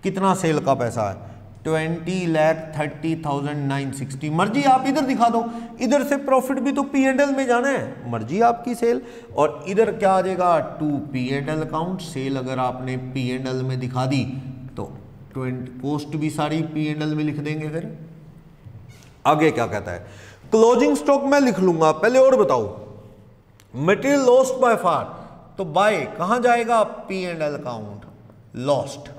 कितना सेल का पैसा है 20,30,960, मर्जी आप इधर दिखा दो, इधर से प्रॉफिट भी तो P&L में जाना है, मर्जी आपकी सेल, और इधर क्या आ जाएगा टू P&L अकाउंट, सेल अगर आपने P&L में दिखा दी तो 20 कॉस्ट भी सारी P&L में लिख देंगे। फिर आगे क्या कहता है, क्लोजिंग स्टॉक में लिख लूंगा, पहले और बताओ मटेरियल लॉस्ट बाय फार, तो बाय कहां जाएगा P&L अकाउंट लॉस्ट,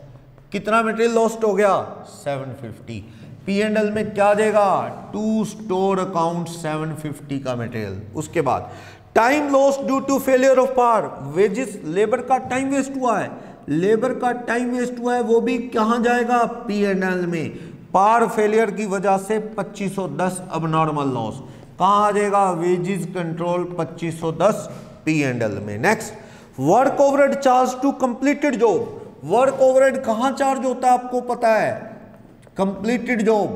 कितना मटेरियल लॉस्ट हो गया 750, P&L में क्या देगा टू स्टोर अकाउंट 750 का मटेरियल। उसके बाद time lost due to failure of पार, वेजेस लेबर का टाइम वेस्ट हुआ है, लेबर का टाइम वेस्ट हुआ है, वो भी कहां जाएगा P&L में, पार फेलियर की वजह से 2510 अब नॉर्मल लॉस कहां आ जाएगा वेजेस कंट्रोल 2510 P&L में। Next work overhead charge to completed job, work overhead कहां चार्ज होता है आपको पता है, कंप्लीटेड जॉब,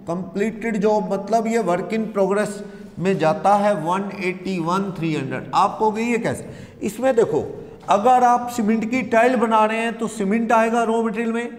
कंप्लीटेड जॉब मतलब ये वर्क इन प्रोग्रेस में जाता है 181,300। आपको गई है कैसे, इसमें देखो अगर आप सीमेंट की टाइल बना रहे हैं तो सीमेंट आएगा रॉ मटेरियल में,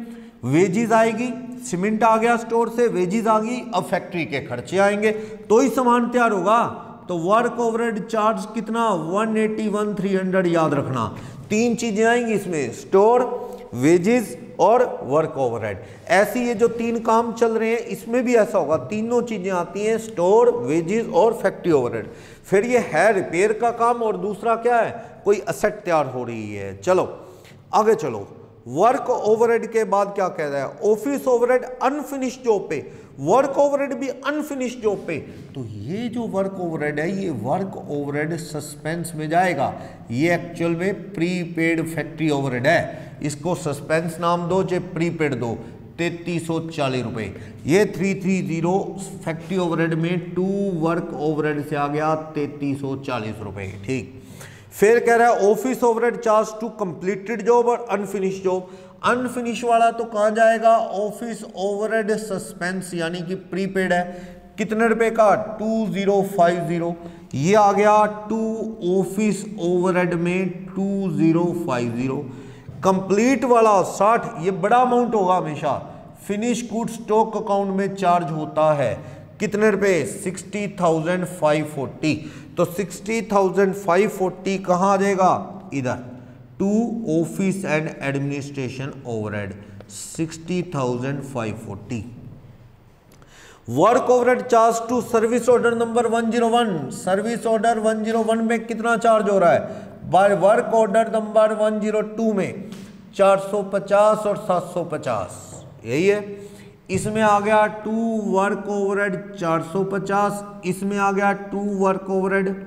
वेजेस आएगी, सीमेंट आ गया स्टोर से, वेजेस आ गई, अब फैक्ट्री के खर्चे आएंगे तो ही सामान तैयार होगा। तो वर्क ओवरहेड चार्ज कितना 181,300, याद रखना तीन चीजें आएंगी इसमें, स्टोर, वेजेस और वर्क ओवरहेड। ऐसी ये जो तीन काम चल रहे हैं इसमें भी ऐसा होगा, तीनों चीजें आती हैं, स्टोर, वेजेस और फैक्ट्री ओवरहेड। फिर ये है रिपेयर का काम और दूसरा क्या है, कोई असेट तैयार हो रही है। चलो आगे चलो, वर्क ओवरहेड के बाद क्या कह रहा है, ऑफिस ओवरहेड अनफिनिश्ड जॉब पे, वर्क ओवरहेड भी अनफिनिश्ड जॉब पे, तो ये जो वर्क ओवरहेड है ये वर्क ओवरहेड सस्पेंस में जाएगा, ये एक्चुअल में प्रीपेड फैक्ट्री ओवरहेड है, इसको सस्पेंस नाम दो चाहे प्रीपेड दो, 3340 रुपये, ये 330 फैक्ट्री ओवरहेड में टू वर्क ओवरहेड से आ गया 3340 रुपये, ठीक। फिर कह रहा है office overhead charge to completed job और अनफिनिश जॉब, अनफिनिश वाला तो कहां जाएगा ऑफिस ओवरहेड सस्पेंस यानी कि प्रीपेड है, कितने रुपए का 2050, ये आ गया टू ऑफिस ओवरहेड में 2050। कंप्लीट वाला 60, ये बड़ा अमाउंट होगा हमेशा, फिनिश गुड स्टॉक अकाउंट में चार्ज होता है कितने रुपए? 60,540। तो 60,540 कहाँ आ जाएगा? इधर, to office and administration overhead 60,540। Work overhead charge to service order number 101, service order 101 में कितना चार्ज हो रहा है? बाय वर्क ऑर्डर नंबर 102 में 450 और 750, यही है। इसमें आ गया टू वर्क ओवरहेड 450, इसमें आ गया टू वर्क ओवरहेड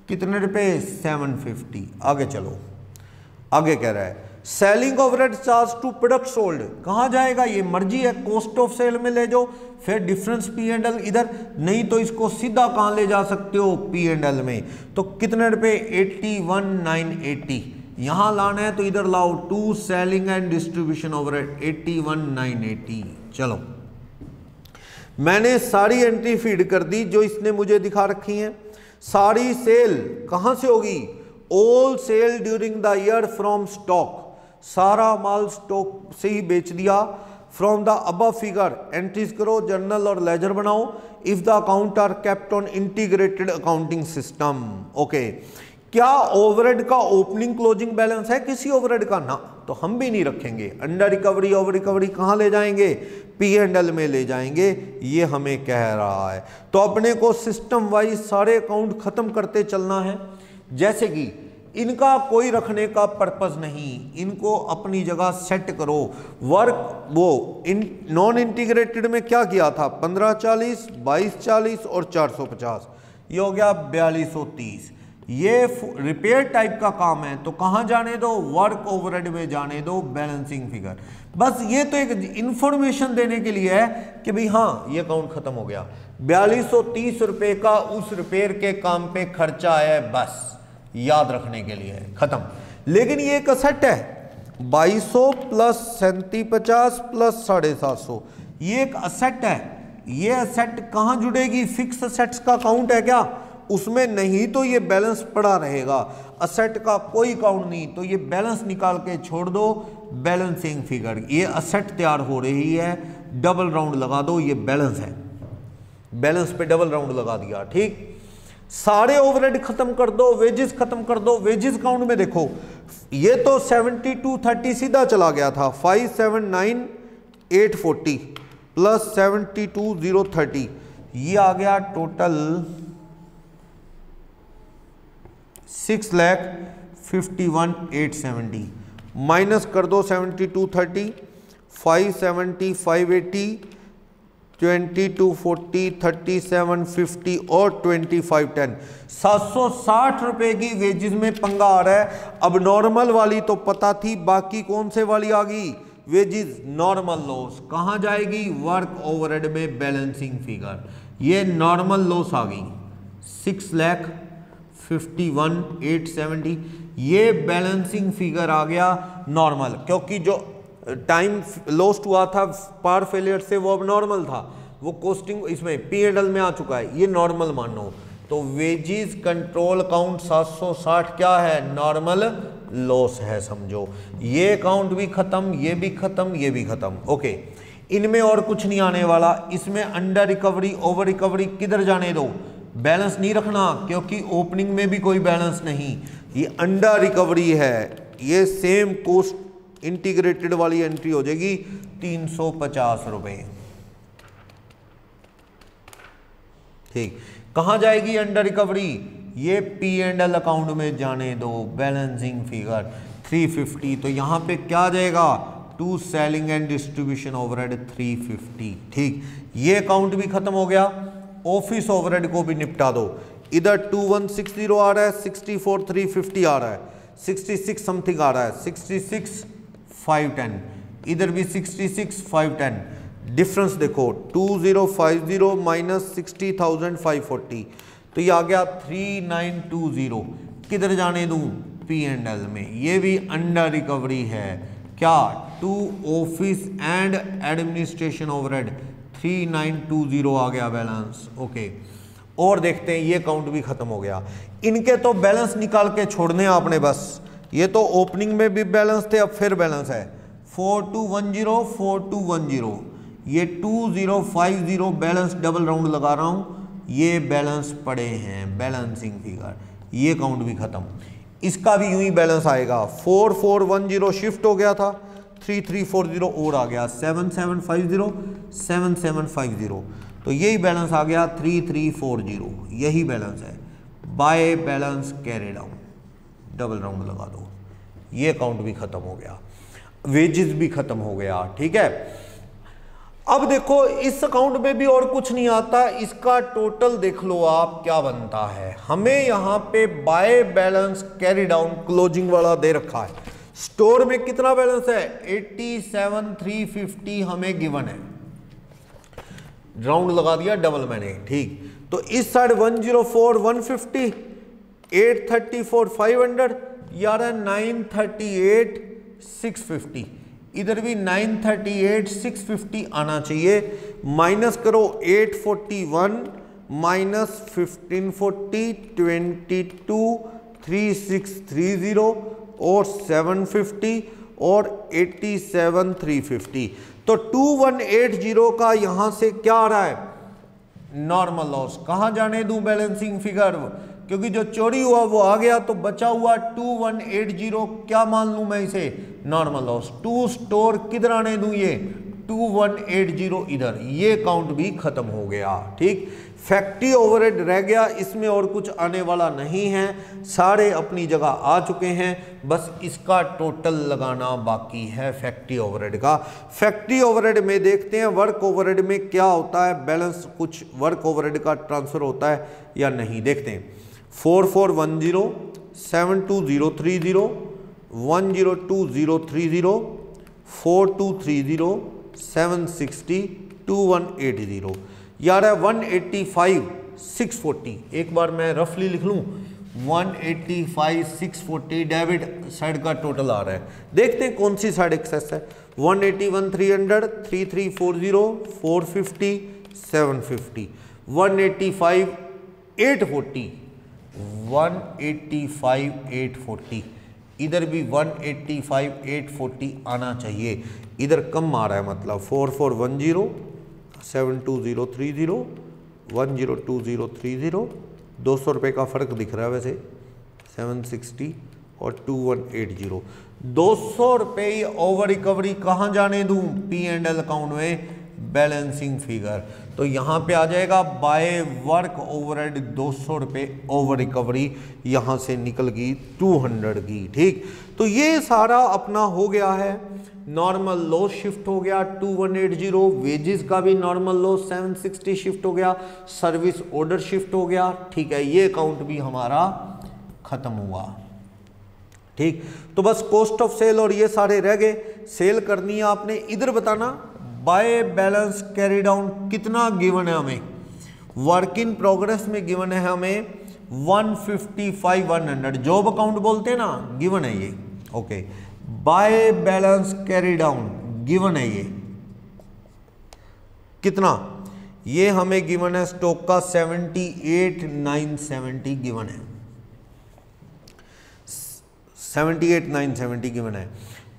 कितने रुपए? 750। आगे चलो, आगे कह रहा है selling overhead charge to product sold, कहाँ जाएगा? ये मर्जी है, कॉस्ट ऑफ सेल में ले जाओ, फिर डिफरेंस पी एंड एल इधर, नहीं तो इसको सीधा कहाँ ले जा सकते हो? पी एंड एल में। तो कितने रुपए? 81,980। यहां लाना है तो इधर लाओ, to selling and distribution overhead 81,980। चलो, मैंने सारी एंट्री फीड कर दी जो इसने मुझे दिखा रखी हैं। सारी सेल कहां से होगी? All sale during the year from stock, सारा माल स्टॉक से ही बेच दिया। From the above figure entries करो, जर्नल और लेजर बनाओ। If the account are kept on integrated accounting system. Okay, क्या ओवरहेड का ओपनिंग क्लोजिंग बैलेंस है किसी ओवरहेड का? ना, तो हम भी नहीं रखेंगे। अंडर रिकवरी ओवर रिकवरी कहाँ ले जाएंगे? पी एंड एल में ले जाएंगे, ये हमें कह रहा है। तो अपने को सिस्टम वाइज सारे अकाउंट खत्म करते चलना है। जैसे कि इनका कोई रखने का पर्पस नहीं, इनको अपनी जगह सेट करो। वर्क वो नॉन इंटीग्रेटेड में क्या किया था? 1540, 2240 और 450, ये हो गया 4230। ये रिपेयर टाइप का काम है तो कहाँ जाने दो? वर्क ओवरहेड में जाने दो, बैलेंसिंग फिगर। बस ये तो एक इंफॉर्मेशन देने के लिए है कि भाई हाँ ये अकाउंट खत्म हो गया। 4230 रुपए का उस रिपेयर के काम पे खर्चा है, बस याद रखने के लिए, खत्म। लेकिन ये एक असेट है, 2200 प्लस 3750 प्लस 750, ये एक असेट है। ये असेट कहाँ जुड़ेगी? फिक्स असेट्स का अकाउंट है क्या? उसमें नहीं, तो ये बैलेंस पड़ा रहेगा। असेट का कोई अकाउंट नहीं, तो ये बैलेंस निकाल के छोड़ दो, बैलेंसिंग फिगर। ये असेट तैयार हो रही है, डबल राउंड लगा दो, ये बैलेंस है, बैलेंस पे डबल राउंड लगा दिया। ठीक, सारे ओवरहेड खत्म कर दो, वेजेस खत्म कर दो। वेजेस अकाउंट में देखो, ये तो 7230 सीधा चला गया था, 579,840 प्लस 72,030, ये आ गया टोटल 6,51,870। माइनस कर दो 7230, 570, 580, 2240, 3750 और 2510, 760 रुपए की वेजेस में पंगा आ रहा है। अब नॉर्मल वाली तो पता थी, बाकी कौन से वाली आ गई? वेजेस नॉर्मल लॉस कहाँ जाएगी? वर्क ओवरहेड में बैलेंसिंग फिगर। ये नॉर्मल लॉस आ गई 6,51,870, ये बैलेंसिंग फिगर आ गया नॉर्मल, क्योंकि जो टाइम लॉस्ट हुआ था पार फेलियर से वो अब नॉर्मल था, वो कोस्टिंग इसमें P&L में आ चुका है, ये नॉर्मल मानो। तो वेजेस कंट्रोल अकाउंट 760 क्या है? नॉर्मल लॉस है, समझो। ये अकाउंट भी खत्म, ये भी खत्म, ये भी खत्म। ओके, इनमें और कुछ नहीं आने वाला। इसमें अंडर रिकवरी ओवर रिकवरी किधर जाने दो? बैलेंस नहीं रखना, क्योंकि ओपनिंग में भी कोई बैलेंस नहीं, ये अंडर रिकवरी है। ये सेम कोस्ट इंटीग्रेटेड वाली एंट्री हो जाएगी 350 रुपए। ठीक, कहां जाएगी अंडर रिकवरी? ये P&L अकाउंट में जाने दो, बैलेंसिंग फिगर 350। तो यहां पे क्या आ जाएगा? To selling and distribution overhead 350। ठीक, ये अकाउंट भी खत्म हो गया। ऑफिस ओवरहेड को भी निपटा दो। इधर 2160 आ रहा है, 64,350 आ रहा है, 66 समथिंग आ रहा है, 66,510, इधर भी 66,510। डिफरेंस देखो, 2050 माइनस 60,540, तो ये आ गया 3920। किधर जाने दूं? P&L में। ये भी अंडर रिकवरी है। क्या? To office and administration overhead 3920 आ गया बैलेंस। ओके, और देखते हैं, ये अकाउंट भी खत्म हो गया। इनके तो बैलेंस निकाल के छोड़ने आपने बस। ये तो ओपनिंग में भी बैलेंस थे, अब फिर बैलेंस है 4210, 4210। ये 2050 बैलेंस डबल राउंड लगा रहा हूँ, ये बैलेंस पड़े हैं बैलेंसिंग फिगर, ये काउंट भी खत्म। इसका भी यूं ही बैलेंस आएगा, 4410 शिफ्ट हो गया था, 3340 और आ गया, 7750 7750, तो यही बैलेंस आ गया 3340, यही बैलेंस है। Bye balance carry down, double round लगा दो, ये अकाउंट भी खत्म हो गया, वेजेस भी खत्म हो गया। ठीक है, अब देखो इस अकाउंट में भी और कुछ नहीं आता, इसका टोटल देख लो आप क्या बनता है। हमें यहां पे bye balance carry down closing वाला दे रखा है, स्टोर में कितना बैलेंस है 87,350 हमें गिवन है, राउंड लगा दिया डबल मैंने। ठीक, तो इस साइड 104,150, 834,500, यार 938,650, इधर भी 938,650 आना चाहिए। माइनस करो 841 माइनस 1540, 22,3630 और 750 और 87,350, तो 2180 का यहां से क्या आ रहा है नॉर्मल लॉस। कहां जाने दूं बैलेंसिंग फिगर, क्योंकि जो चोरी हुआ वो आ गया, तो बचा हुआ 2180 क्या मान लूं मैं इसे नॉर्मल लॉस। टू स्टोर किधर आने दूं ये 2180 इधर, ये काउंट भी खत्म हो गया। ठीक, फैक्ट्री ओवरहेड रह गया, इसमें और कुछ आने वाला नहीं है, सारे अपनी जगह आ चुके हैं, बस इसका टोटल लगाना बाकी है फैक्ट्री ओवरहेड का। फैक्ट्री ओवरहेड में देखते हैं वर्क ओवरहेड में क्या होता है, बैलेंस कुछ वर्क ओवरहेड का ट्रांसफर होता है या नहीं, देखते हैं। 4410, 72030, 102030, 4230, 760, 2180, यार है 185,640। एक बार मैं रफली लिख लूं 185,640 डेबिट साइड का टोटल आ रहा है। देखते हैं कौन सी साइड एक्सेस है। 181,300, 3340, 450, 750, 185,840, 185,840, इधर भी 185,840 आना चाहिए, इधर कम आ रहा है, मतलब 4410, 72030, 102030, 200 रुपये का फ़र्क दिख रहा है वैसे, 760 और 2180, 200 रुपये ओवर रिकवरी कहाँ जाने दूँ P&L अकाउंट में बैलेंसिंग फिगर, तो यहाँ पे आ जाएगा बाय वर्क ओवरहेड 200 रुपये ओवर रिकवरी, यहाँ से निकल गई 200 की। ठीक, तो ये सारा अपना हो गया है, नॉर्मल लॉस शिफ्ट हो गया 2180, वेजेस का भी नॉर्मल लॉस 760 शिफ्ट हो गया, सर्विस ऑर्डर शिफ्ट हो गया। ठीक है, ये अकाउंट भी हमारा खत्म हुआ। ठीक, तो बस कॉस्ट ऑफ सेल और ये सारे रह गए, सेल करनी है आपने। इधर बताना बाय बैलेंस कैरी डाउन कितना गिवन है हमें, वर्क इन प्रोग्रेस में गिवन है हमें 155,100, जॉब अकाउंट बोलते हैं ना, गिवन है ये। Okay, bye balance carry down given है ये कितना, ये हमें गिवन है स्टॉक का 78,970 गिवन है, 78,970 गिवन है।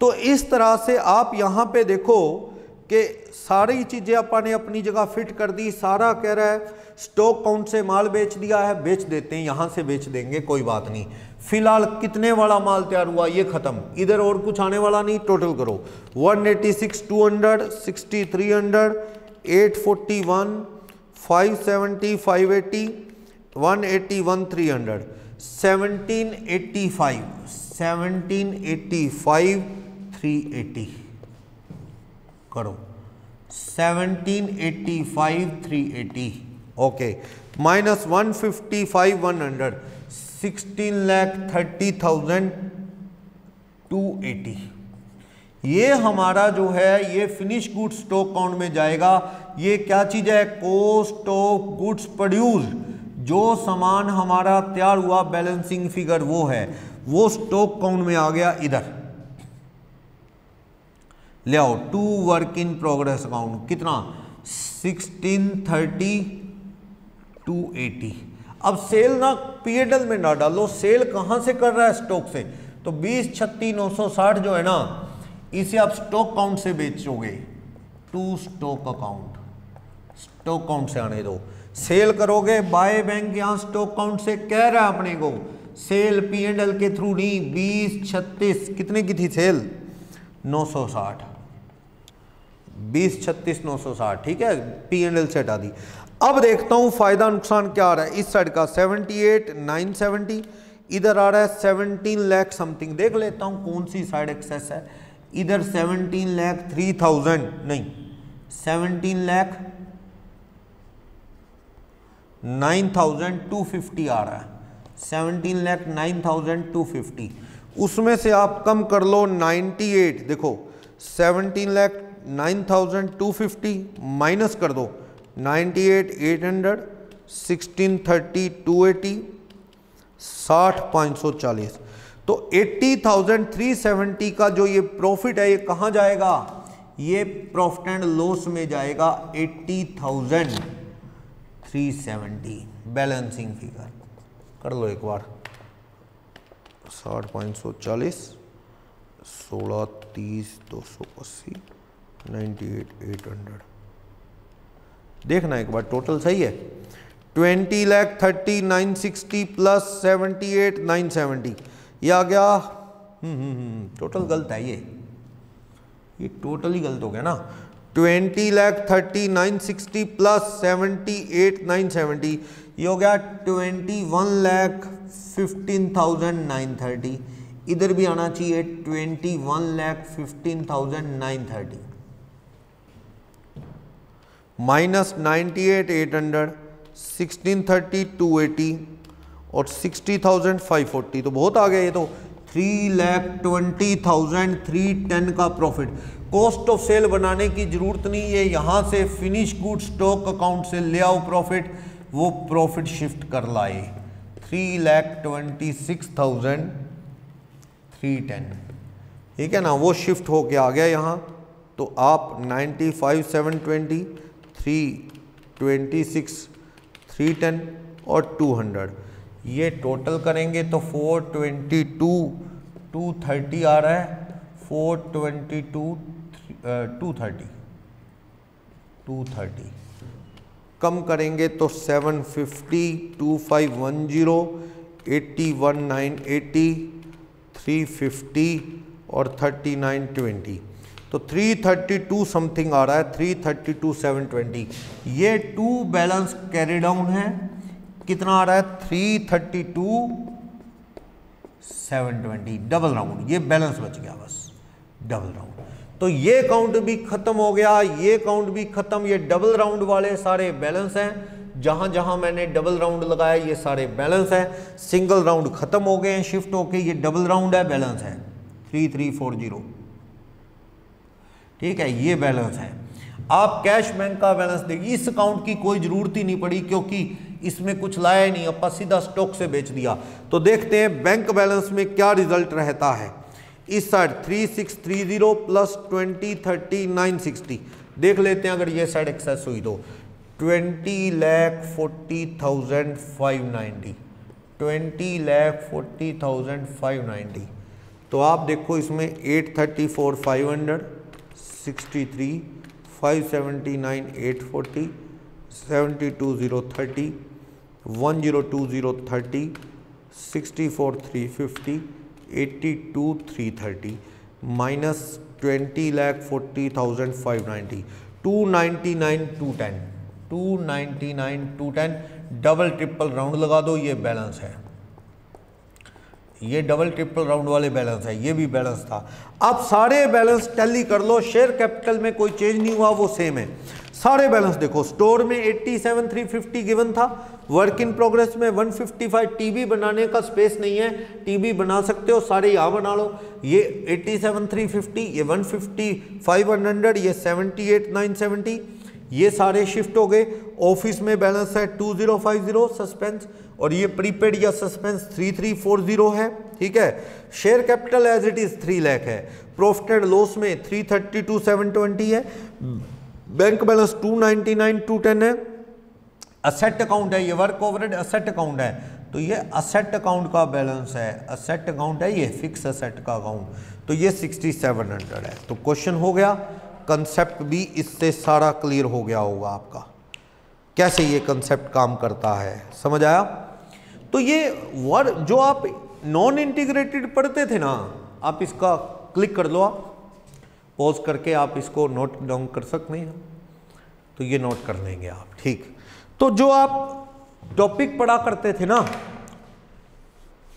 तो इस तरह से आप यहां पे देखो कि सारी चीजें अपने अपनी जगह फिट कर दी। सारा कह रहा है स्टॉक काउंट से माल बेच दिया है, बेच देते हैं, यहां से बेच देंगे, कोई बात नहीं। फिलहाल कितने वाला माल तैयार हुआ ये खत्म, इधर और कुछ आने वाला नहीं। टोटल करो 186,200, 60,300, 841, 570, 580, 181,300, 1785, 1785, 380 करो, 1785, 380। Okay, minus 155,100, 16,30,280। ये हमारा जो है ये फिनिश गुड्स स्टॉक काउंट में जाएगा। ये क्या चीज है, कॉस्ट ऑफ गुड्स प्रोड्यूस्ड, जो सामान हमारा तैयार हुआ बैलेंसिंग फिगर वो है, वो स्टॉक काउंट में आ गया इधर। ले आओ to work in progress account कितना 16,30,280। अब सेल ना P&L में ना डालो, सेल कहां से कर रहा है स्टॉक से, तो 20,36,960 जो है ना, इसे आप स्टॉक काउंट से बेचोगे, to stock account, stock account से आने दो। सेल करोगे बाय बैंक, यहां स्टॉक अकाउंट से कह रहा है अपने को, सेल P&L के थ्रू नहीं। 2036 कितने की थी सेल? 960, 2036 960, ठीक है, P&L से हटा दी। अब देखता हूं फायदा नुकसान क्या आ रहा है। इस साइड का 78 970, इधर आ रहा है 17 लाख समथिंग। देख लेता हूं कौन सी साइड एक्सेस है। इधर 17 लाख 3000 नहीं, 17 लाख 9250 आ रहा है, 17 लाख 9250। उसमें से आप कम कर लो 98, देखो 17 लाख 9250 माइनस कर दो 98 800, 1630 280, 60 540। तो 80,370 का जो ये प्रॉफिट है ये कहाँ जाएगा? ये प्रॉफिट एंड लॉस में जाएगा। 80,370 बैलेंसिंग फिगर कर लो एक बार। 60 540, 16 30 280, 98 800। देखना एक बार टोटल सही है। 20 लाख 30 960 प्लस 78 970, ये आ गया। टोटल गलत है ये टोटल ही गलत हो गया ना। 20 लाख 30 960 प्लस 78 970, ये हो गया 21 लाख 15,930। इधर भी आना चाहिए 21 लाख 15,930 माइनस 98 800, 1630 280 और 60,540। तो बहुत आ गया ये तो। 3,20,310 का प्रॉफिट। कॉस्ट ऑफ सेल बनाने की जरूरत नहीं है, यहाँ से फिनिश गुड स्टॉक अकाउंट से ले आओ प्रॉफिट, वो प्रॉफिट शिफ्ट कर लाए। 3,26,310, ठीक है ना, वो शिफ्ट होके आ गया यहाँ। तो आप 95,720, 326,310 और 200 ये टोटल करेंगे तो 422,230 आ रहा है। 422,230 कम करेंगे तो 750,2510, 81,980, 350 और 3920। तो 332 समथिंग आ रहा है, 332,720। ये 2 बैलेंस कैरी डाउन है। कितना आ रहा है? 332,720 डबल राउंड, ये बैलेंस बच गया बस, डबल राउंड। तो ये अकाउंट भी खत्म हो गया, ये अकाउंट भी खत्म। ये डबल राउंड वाले सारे बैलेंस हैं, जहां जहां मैंने डबल राउंड लगाया ये सारे बैलेंस हैं। सिंगल राउंड खत्म हो गए हैं शिफ्ट होके, ये डबल राउंड है, बैलेंस है 3340, ठीक है, ये बैलेंस है। आप कैश बैंक का बैलेंस देखिए, इस अकाउंट की कोई जरूरत ही नहीं पड़ी क्योंकि इसमें कुछ लाया ही नहीं, अपन सीधा स्टॉक से बेच दिया। तो देखते हैं बैंक बैलेंस में क्या रिजल्ट रहता है। इस साइड 3630 प्लस 2030 960 देख लेते हैं। अगर ये साइड एक्सेस हुई तो 20,40,590, 20,40,590। तो आप देखो इसमें 834,500, 63, 579 840, 72,030, 102030, 64,350, 82,330 माइनस 20,40,590, 299,210, 299,210 डबल ट्रिपल राउंड लगा दो, ये बैलेंस है। ये डबल ट्रिपल राउंड वाले बैलेंस है, ये भी बैलेंस था। अब सारे बैलेंस टैली कर लो। शेयर कैपिटल में कोई चेंज नहीं हुआ, वो सेम है। सारे बैलेंस देखो, स्टोर में 87,350 गिवन था, वर्क इन प्रोग्रेस में 155, टीबी बनाने का स्पेस नहीं है, टीबी बना सकते हो, सारे यहाँ बना लो। ये 87,350, ये 155,100, ये 78,970, ये सारे शिफ्ट हो गए। ऑफिस में बैलेंस है 2050 सस्पेंस, और ये प्रीपेड या सस्पेंस 3340 है, ठीक है। Share capital as it is 3 lakh है। प्रॉफिट एंड लॉस में 332,720 है। बैंक बैलेंस 299,210 है। असेट अकाउंट है, ये वर्क ओवरहेड असेट अकाउंट है, तो ये असेट अकाउंट का बैलेंस है। असेट अकाउंट है ये, फिक्स असेट का अकाउंट, तो ये 6700 है। तो क्वेश्चन हो गया, कंसेप्ट भी इससे सारा क्लियर हो गया होगा आपका, कैसे ये कंसेप्ट काम करता है, समझ आया। तो ये वर्ड जो आप नॉन इंटीग्रेटेड पढ़ते थे ना, आप इसका क्लिक कर लो, आप पॉज करके आप इसको नोट डाउन कर सकते हैं, तो ये नोट कर लेंगे आप, ठीक। तो जो आप टॉपिक पढ़ा करते थे ना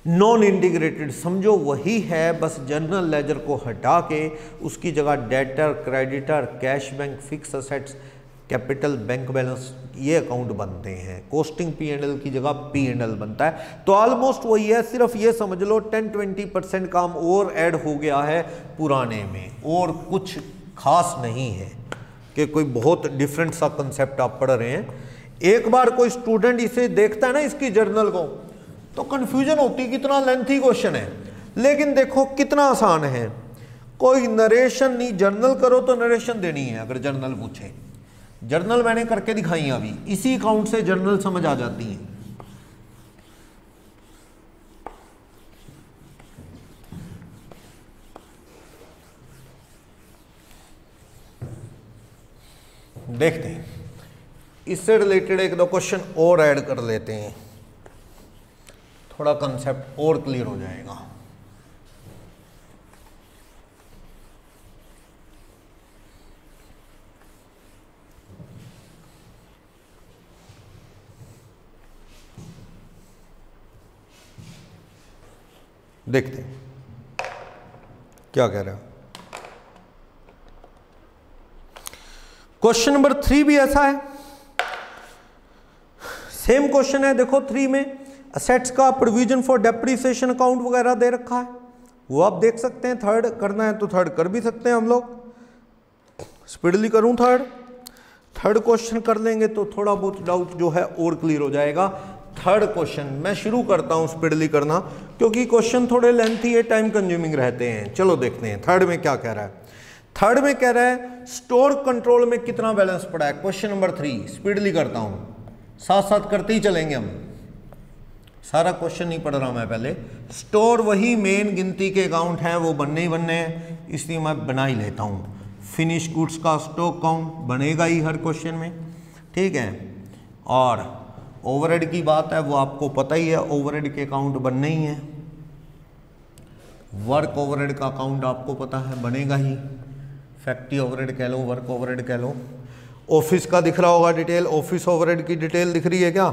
नॉन इंटीग्रेटेड, समझो वही है, बस जनरल लेजर को हटा के उसकी जगह debtor, creditor, cash bank, fix assets, capital, bank balance, ये अकाउंट बनते हैं। कोस्टिंग P&L की जगह P&L बनता है। तो ऑलमोस्ट वही है, सिर्फ ये समझ लो 10-20% काम और ऐड हो गया है पुराने में, और कुछ खास नहीं है कि कोई बहुत डिफरेंट सा कंसेप्ट आप पढ़ रहे हैं। एक बार कोई स्टूडेंट इसे देखता है ना, इसकी जर्नल को, तो कंफ्यूजन होती कितना लेंथी क्वेश्चन है, लेकिन देखो कितना आसान है। कोई नरेशन नहीं, जर्नल करो तो नरेशन देनी है। अगर जर्नल पूछे, जर्नल मैंने करके दिखाई अभी, इसी अकाउंट से जर्नल समझ आ जाती है। देखते हैं, इससे रिलेटेड एक दो क्वेश्चन और ऐड कर लेते हैं, थोड़ा कंसेप्ट और क्लियर हो जाएगा। देखते हैं क्या कह रहा है। क्वेश्चन नंबर 3 भी ऐसा है, सेम क्वेश्चन है। देखो 3 में असेट्स का प्रोविजन फॉर डेप्रिसिएशन अकाउंट वगैरह दे रखा है, वो आप देख सकते हैं। थर्ड करना है तो थर्ड कर भी सकते हैं हम लोग। स्पीडली करूं थर्ड क्वेश्चन कर लेंगे तो थोड़ा बहुत डाउट जो है और क्लियर हो जाएगा। थर्ड क्वेश्चन मैं शुरू करता हूं स्पीडली करना, क्योंकि क्वेश्चन थोड़े लेंथी है, टाइम कंज्यूमिंग रहते हैं। चलो देखते हैं थर्ड में क्या कह रहा है। थर्ड में कह रहा है स्टोर कंट्रोल में कितना बैलेंस पड़ा है। क्वेश्चन नंबर 3 स्पीडली करता हूं, साथ साथ करते ही चलेंगे हम, सारा क्वेश्चन नहीं पढ़ रहा मैं पहले। स्टोर वही मेन गिनती के अकाउंट हैं, वो बनने ही बनने हैं, इसलिए मैं बना ही लेता हूं। फिनिश गुड्स का स्टॉक काउंट बनेगा ही हर क्वेश्चन में, ठीक है। और ओवरहेड की बात है, वो आपको पता ही है, ओवरहेड के अकाउंट बनने ही है। वर्क ओवरहेड का अकाउंट आपको पता है बनेगा ही, फैक्ट्री ओवरहेड कह लो, वर्क ओवरहेड कह लो। ऑफिस का दिख रहा होगा डिटेल, ऑफिस ओवरहेड की डिटेल दिख रही है क्या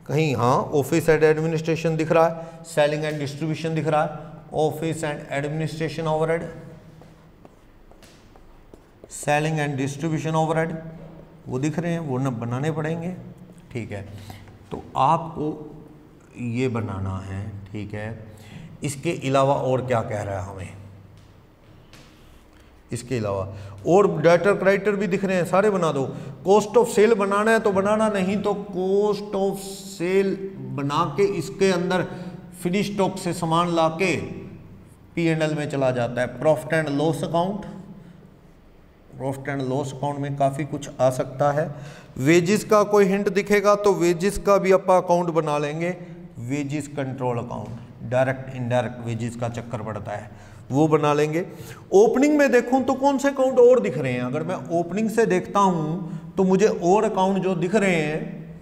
कहीं? हाँ, ऑफिस एंड एडमिनिस्ट्रेशन दिख रहा है, सेलिंग एंड डिस्ट्रीब्यूशन दिख रहा है, office and administration overhead, selling and distribution overhead वो दिख रहे हैं, वो न बनाने पड़ेंगे, ठीक है। तो आपको ये बनाना है, ठीक है। इसके अलावा और क्या कह रहा है हमें, इसके अलावा और डेटर क्रेडिटर भी दिख रहे हैं, सारे बना दो। कॉस्ट ऑफ सेल बनाना है तो बनाना, नहीं तो कॉस्ट ऑफ सेल बना के इसके अंदर फिनिश स्टॉक से सामान लाके P&L में चला जाता है। Profit and loss account, profit and loss account में काफ़ी कुछ आ सकता है। वेजिस का कोई हिंट दिखेगा तो वेजिस का भी आप अकाउंट बना लेंगे। Wages control account, direct indirect wages का चक्कर पड़ता है, वो बना लेंगे। ओपनिंग में देखूं तो कौन से अकाउंट और दिख रहे हैं? अगर मैं ओपनिंग से देखता हूं तो मुझे और अकाउंट जो दिख रहे हैं,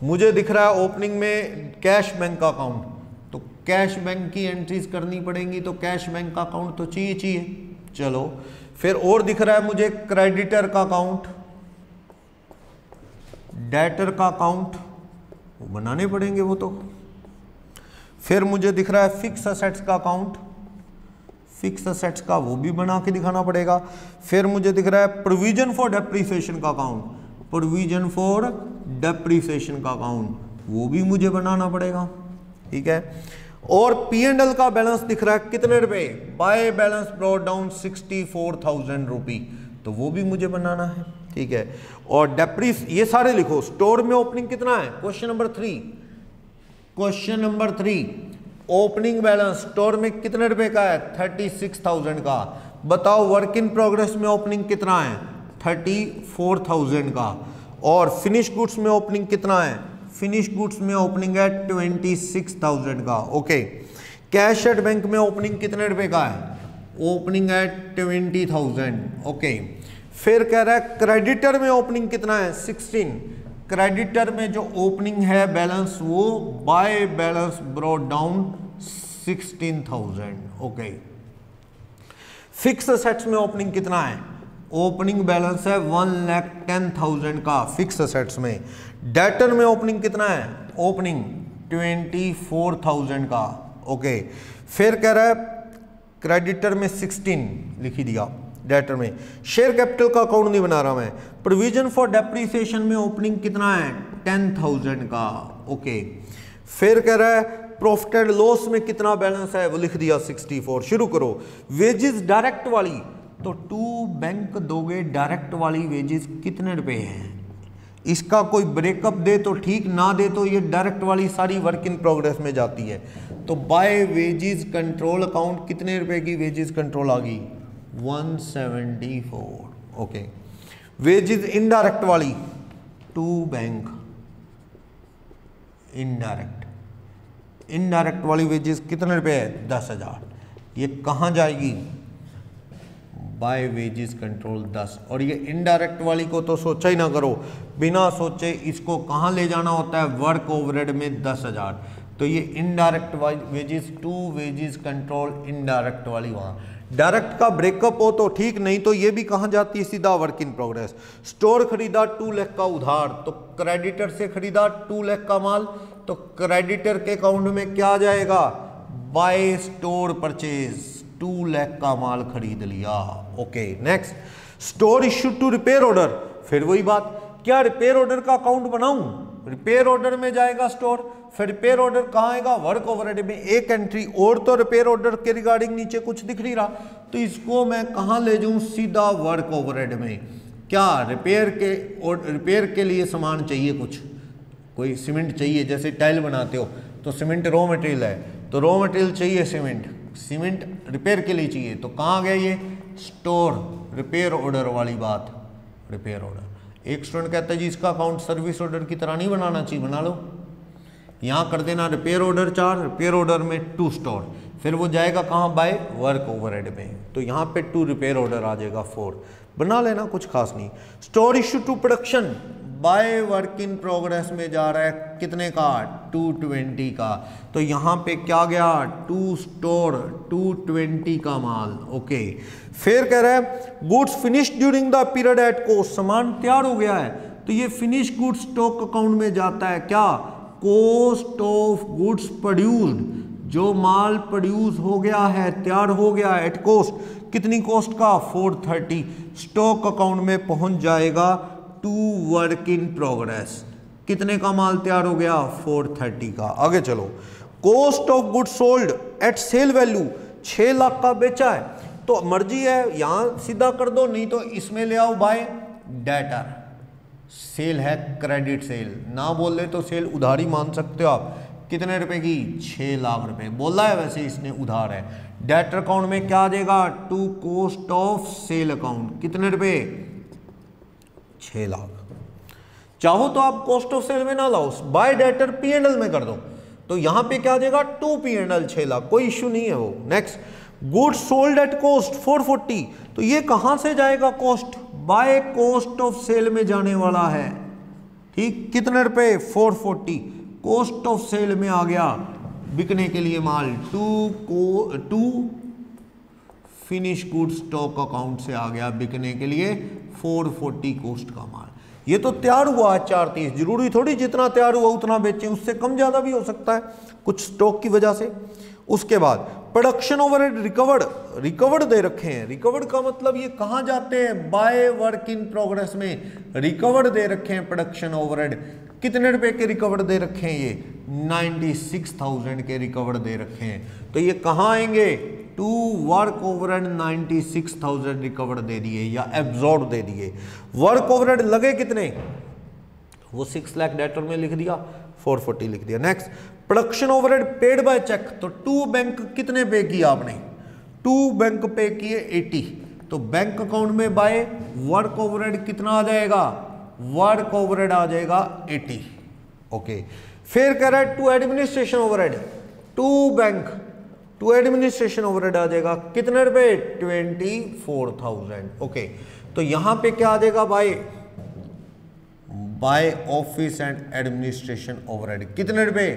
मुझे दिख रहा है ओपनिंग में कैश बैंक का अकाउंट, तो कैश बैंक की एंट्रीज करनी पड़ेंगी, तो कैश बैंक का अकाउंट तो चाहिए। चलो फिर और दिख रहा है मुझे क्रेडिटर का अकाउंट, डेटर का अकाउंट, वो बनाने पड़ेंगे वो तो। फिर मुझे दिख रहा है फिक्स असेट्स का अकाउंट, फिक्स असेट्स का वो भी बना के दिखाना पड़ेगा। फिर मुझे दिख रहा है प्रोविजन फॉर डेप्रिसिएशन का अकाउंट, प्रोविजन फॉर डेप्रिसिएशन का अकाउंट वो भी मुझे बनाना पड़ेगा, ठीक है। और P&L का बैलेंस दिख रहा है कितने रुपए, बाय बैलेंस ब्रॉट डाउन 64,000 रुपी, तो वो भी मुझे बनाना है, ठीक है। और डेप्रिस ये सारे लिखो। स्टोर में ओपनिंग कितना है, question number 3, question number 3 opening balance store में कितने रुपए का है, 36,000 का। बताओ वर्क इन प्रोग्रेस में ओपनिंग कितना है, 34,000 का। और फिनिश गुड्स में ओपनिंग कितना है, फिनिश गुड्स में ओपनिंग है 26,000 का, ओके। कैश एट बैंक में ओपनिंग कितने रुपए का है, ओपनिंग एट 20,000, ओके। फिर कह रहा है क्रेडिटर में ओपनिंग कितना है 16, क्रेडिटर में जो ओपनिंग है बैलेंस वो by balance brought down 16,000, okay. Fix assets में ओपनिंग कितना है, ओपनिंग बैलेंस है 1,10,000 का फिक्स असेट्स में। डेटर में ओपनिंग कितना है, ओपनिंग 24,000 का, ओके। फिर कह रहा है क्रेडिटर में 16 लिख ही दिया, डेटर में। शेयर कैपिटल का अकाउंट नहीं बना रहा मैं। प्रोविजन फॉर डेप्रिसिएशन में ओपनिंग कितना है 10,000 का, ओके। फिर कह रहा है प्रॉफिट एंड लॉस में कितना बैलेंस है वो लिख दिया 64। शुरू करो। वेजेस डायरेक्ट वाली तो टू बैंक दोगे, डायरेक्ट वाली वेजेस कितने रुपए हैं, इसका कोई ब्रेकअप दे तो ठीक, ना दे तो ये डायरेक्ट वाली सारी वर्क इन प्रोग्रेस में जाती है। तो बाय वेजेस कंट्रोल अकाउंट कितने रुपए की वेजेस कंट्रोल आ गई 174, ओके। वेजेस इनडायरेक्ट वाली टू बैंक इनडायरेक्ट वाली वेजेस कितने रुपए है 10,000, ये कहाँ जाएगी बाय वेजेस कंट्रोल 10। और ये इनडायरेक्ट वाली को तो सोचा ही ना करो, बिना सोचे इसको कहाँ ले जाना होता है वर्क ओवरहेड में 10,000। तो ये indirect wages to wages control indirect वाली वहाँ। डायरेक्ट का ब्रेकअप हो तो ठीक, नहीं तो ये भी कहाँ जाती है सीधा वर्क इन प्रोग्रेस। स्टोर खरीदा 2 लाख का उधार, तो क्रेडिटर से खरीदा 2 लाख का माल, तो क्रेडिटर के अकाउंट में क्या जाएगा बाय स्टोर परचेज 2 लाख का माल खरीद लिया, okay. Next store issue to repair order, फिर वही बात, क्या रिपेयर ऑर्डर का अकाउंट बनाऊं, रिपेयर ऑर्डर में जाएगा स्टोर। फिर रिपेयर ऑर्डर कहाँ आएगा वर्क ओवरहेड में, एक एंट्री और तो रिपेयर ऑर्डर के रिगार्डिंग नीचे कुछ दिख नहीं रहा, तो इसको मैं कहाँ ले जाऊं सीधा वर्क ओवरहेड में। क्या रिपेयर के लिए सामान चाहिए, कुछ कोई सीमेंट चाहिए, जैसे टाइल बनाते हो तो सीमेंट रॉ मटेरियल है, तो रॉ मटेरियल चाहिए सीमेंट रिपेयर के लिए चाहिए, तो कहाँ गया ये स्टोर रिपेयर ऑर्डर वाली बात, रिपेयर ऑर्डर। एक स्टूडेंट कहता है जी इसका अकाउंट सर्विस ऑर्डर की तरह नहीं बनाना चाहिए, बना लो, यहाँ कर देना रिपेयर ऑर्डर 4, रिपेयर ऑर्डर में 2 स्टोर, फिर वो जाएगा कहाँ बाय वर्क ओवरहेड में, तो यहाँ पे 2 रिपेयर ऑर्डर आ जाएगा 4, बना लेना, कुछ खास नहीं। Store issue to production by work in progress में जा रहा है कितने का 220 का, तो यहाँ पे क्या गया 2 स्टोर 220 का माल, ओके। फिर कह रहा है goods finish during the period at cost, सामान तैयार हो गया है तो ये फिनिश गुड्स स्टॉक अकाउंट में जाता है, क्या कॉस्ट ऑफ गुड्स प्रोड्यूस्ड, जो माल प्रोड्यूस हो गया है तैयार हो गया है एट कॉस्ट, कितनी कॉस्ट का 430, स्टॉक अकाउंट में पहुंच जाएगा टू वर्क इन प्रोग्रेस। कितने का माल तैयार हो गया 430 का। आगे चलो, cost of goods sold at sale value 6 lakh का बेचा है, तो मर्जी है यहां सीधा कर दो, नहीं तो इसमें ले आओ बाय डेटर। सेल है क्रेडिट सेल, ना बोल ले तो सेल उधारी मान सकते हो आप, कितने रुपए की 6 लाख रुपए बोला है, वैसे इसने उधार है। डेटर अकाउंट में क्या आ जाएगा to cost of sale account, कितने रुपए 6 लाख। चाहो तो आप कॉस्ट ऑफ सेल में ना लाओ, बाय डेटर P&L में कर दो, तो यहां पे क्या आ जाएगा टू P&L 6 लाख, कोई इश्यू नहीं है वो। Next goods sold at cost 440, तो ये कहां से जाएगा cost by cost of sale में जाने वाला है, ठीक, कितने रुपए 440, कॉस्ट ऑफ सेल में आ गया बिकने के लिए माल, to finish goods stock account से आ गया बिकने के लिए 440 कॉस्ट का माल। ये तो तैयार हुआ है 430, जरूरी थोड़ी जितना तैयार हुआ उतना बेचें, उससे कम ज्यादा भी हो सकता है कुछ स्टॉक की वजह से। उसके बाद प्रोडक्शन ओवरहेड रिकवर्ड दे रखे हैं, रिकवर्ड का मतलब ये कहाँ जाते हैं बाय वर्क इन प्रोग्रेस में, रिकवर्ड दे रखे हैं प्रोडक्शन ओवरहेड, कितने रुपए के रिकवर्ड दे रखे हैं ये 96,000 के रिकवर्ड दे रखे हैं, तो ये कहाँ आएंगे टू वर्क ओवरहेड 96,000 रिकवर्ड दे दिए या एब्जॉर्ब दे दिए। वर्क ओवरहेड लगे कितने, वो 6 लाख डेटर में लिख दिया, 440 लिख दिया। Next production overhead paid by cheque, तो टू बैंक कितने पे किया आपने, टू बैंक पे किए 80, तो बैंक अकाउंट में बाय वर्क ओवरहेड कितना आ जाएगा, वर्क ओवरहेड आ जाएगा 80, ओके। फिर कह रहा है to administration overhead, to bank to administration overhead आ जाएगा कितने रुपए 24,000। ओके, तो यहां पे क्या आ जाएगा by office and administration overhead कितने रुपए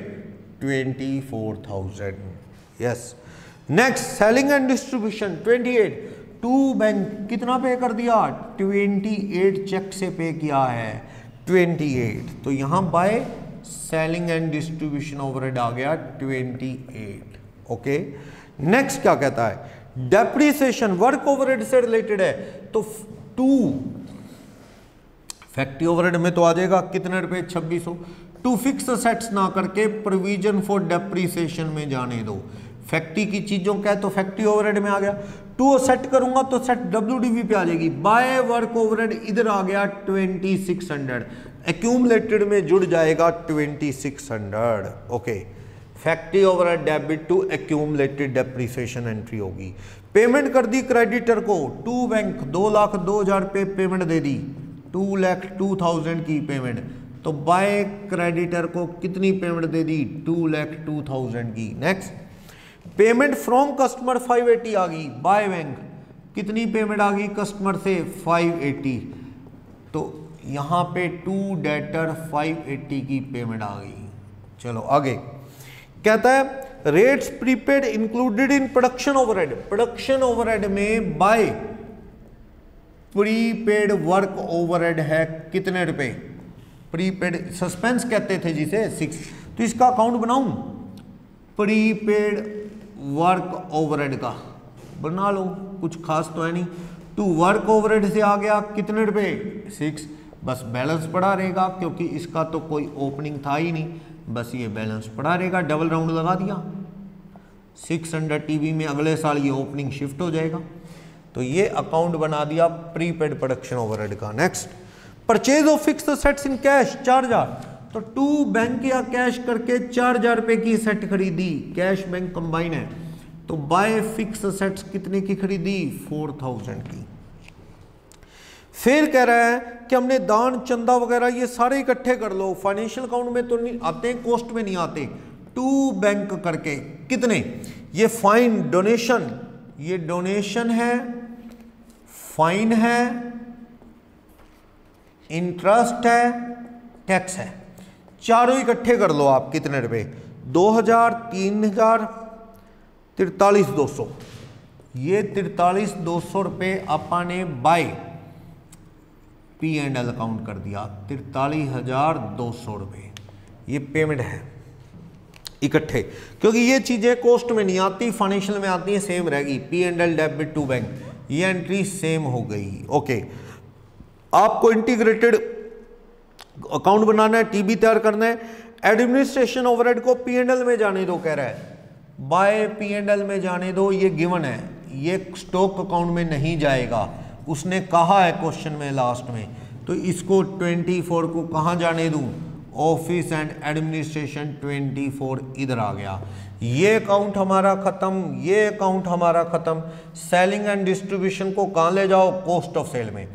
24,000। Yes, next selling and distribution 28, to bank कितना पे कर दिया 28 चेक से पे किया है 28, तो यहां by selling and distribution overhead आ गया 28। ओके, नेक्स्ट क्या कहता है डेप्रिसिएशन वर्क ओवरहेड से रिलेटेड है, तो टू फैक्ट्री ओवरहेड में तो आ जाएगा कितने रुपए 2600। टू फिक्स असेट्स ना करके प्रोविजन फॉर डेप्रिसिएशन में जाने दो, फैक्ट्री की चीजों का है तो फैक्ट्री ओवरहेड में आ गया। टू सेट करूंगा तो सेट WDV पे आ जाएगी, बाय वर्क ओवरहेड इधर आ गया 2600, एक्यूमुलेटेड में जुड़ जाएगा 2600। Okay, factory overhead debit to accumulated depreciation entry होगी। पेमेंट कर दी क्रेडिटर को, टू बैंक 2,02,000 पे पेमेंट दे दी, 2,02,000 की पेमेंट, तो बाय क्रेडिटर को कितनी पेमेंट दे दी 2,02,000 की। नेक्स्ट, पेमेंट फ्रॉम कस्टमर 580 आ गई, बाय बैंक कितनी पेमेंट आ गई कस्टमर से 580, तो यहां पे टू डेटर 580 की पेमेंट आ गई। चलो आगे कहता है rates prepaid included in production overhead, production overhead में बाय प्रीपेड वर्क ओवरहेड है कितने रुपए, प्रीपेड सस्पेंस कहते थे जिसे 6, तो इसका अकाउंट बनाऊं प्रीपेड वर्क ओवरहेड का बना लो, कुछ खास तो है नहीं। टू वर्क ओवरहेड से आ गया कितने रुपए 6, बस बैलेंस पड़ा रहेगा क्योंकि इसका तो कोई ओपनिंग था ही नहीं, बस ये बैलेंस पड़ा रहेगा, डबल राउंड लगा दिया 600 TB में, अगले साल ये ओपनिंग शिफ्ट हो जाएगा, तो ये अकाउंट बना दिया प्रीपेड प्रोडक्शन ओवरहेड का। Next, purchase of fixed assets in cash 4,000, तो टू बैंक या कैश करके 4,000 रुपए की सेट खरीदी, कैश बैंक कंबाइन है, तो बाय फिक्स असेट्स कितने की खरीदी 4,000 की। फिर कह रहा है कि हमने दान चंदा वगैरह ये सारे इकट्ठे कर लो, फाइनेंशियल अकाउंट में तो नहीं आते, कोस्ट में नहीं आते, टू बैंक करके कितने, ये फाइन डोनेशन, ये डोनेशन है, फाइन है, इंटरेस्ट है, टैक्स है, चारों इकट्ठे कर लो आप कितने रुपए 2,000, 3,000, 43,200, ये 43,200 रुपए अपने बाय P&L अकाउंट कर दिया 43,200 रुपए, ये पेमेंट है इकट्ठे, क्योंकि ये चीजें कॉस्ट में नहीं आती, फाइनेंशियल में आती है, सेम रहेगी, P&L डेबिट टू बैंक, ये एंट्री सेम हो गई। ओके, आपको इंटीग्रेटेड अकाउंट बनाना है, टीबी तैयार करना है, एडमिनिस्ट्रेशन ओवरहेड को P&L में जाने दो, कह रहा है बाय P&L में जाने दो, ये गिवन है, ये स्टॉक अकाउंट में नहीं जाएगा, उसने कहा है क्वेश्चन में लास्ट में, तो इसको 24 को कहाँ जाने दूं, ऑफिस एंड एडमिनिस्ट्रेशन 24 इधर आ गया, ये अकाउंट हमारा खत्म, ये अकाउंट हमारा खत्म। सेलिंग एंड डिस्ट्रीब्यूशन को कहाँ ले जाओ, कॉस्ट ऑफ सेल में,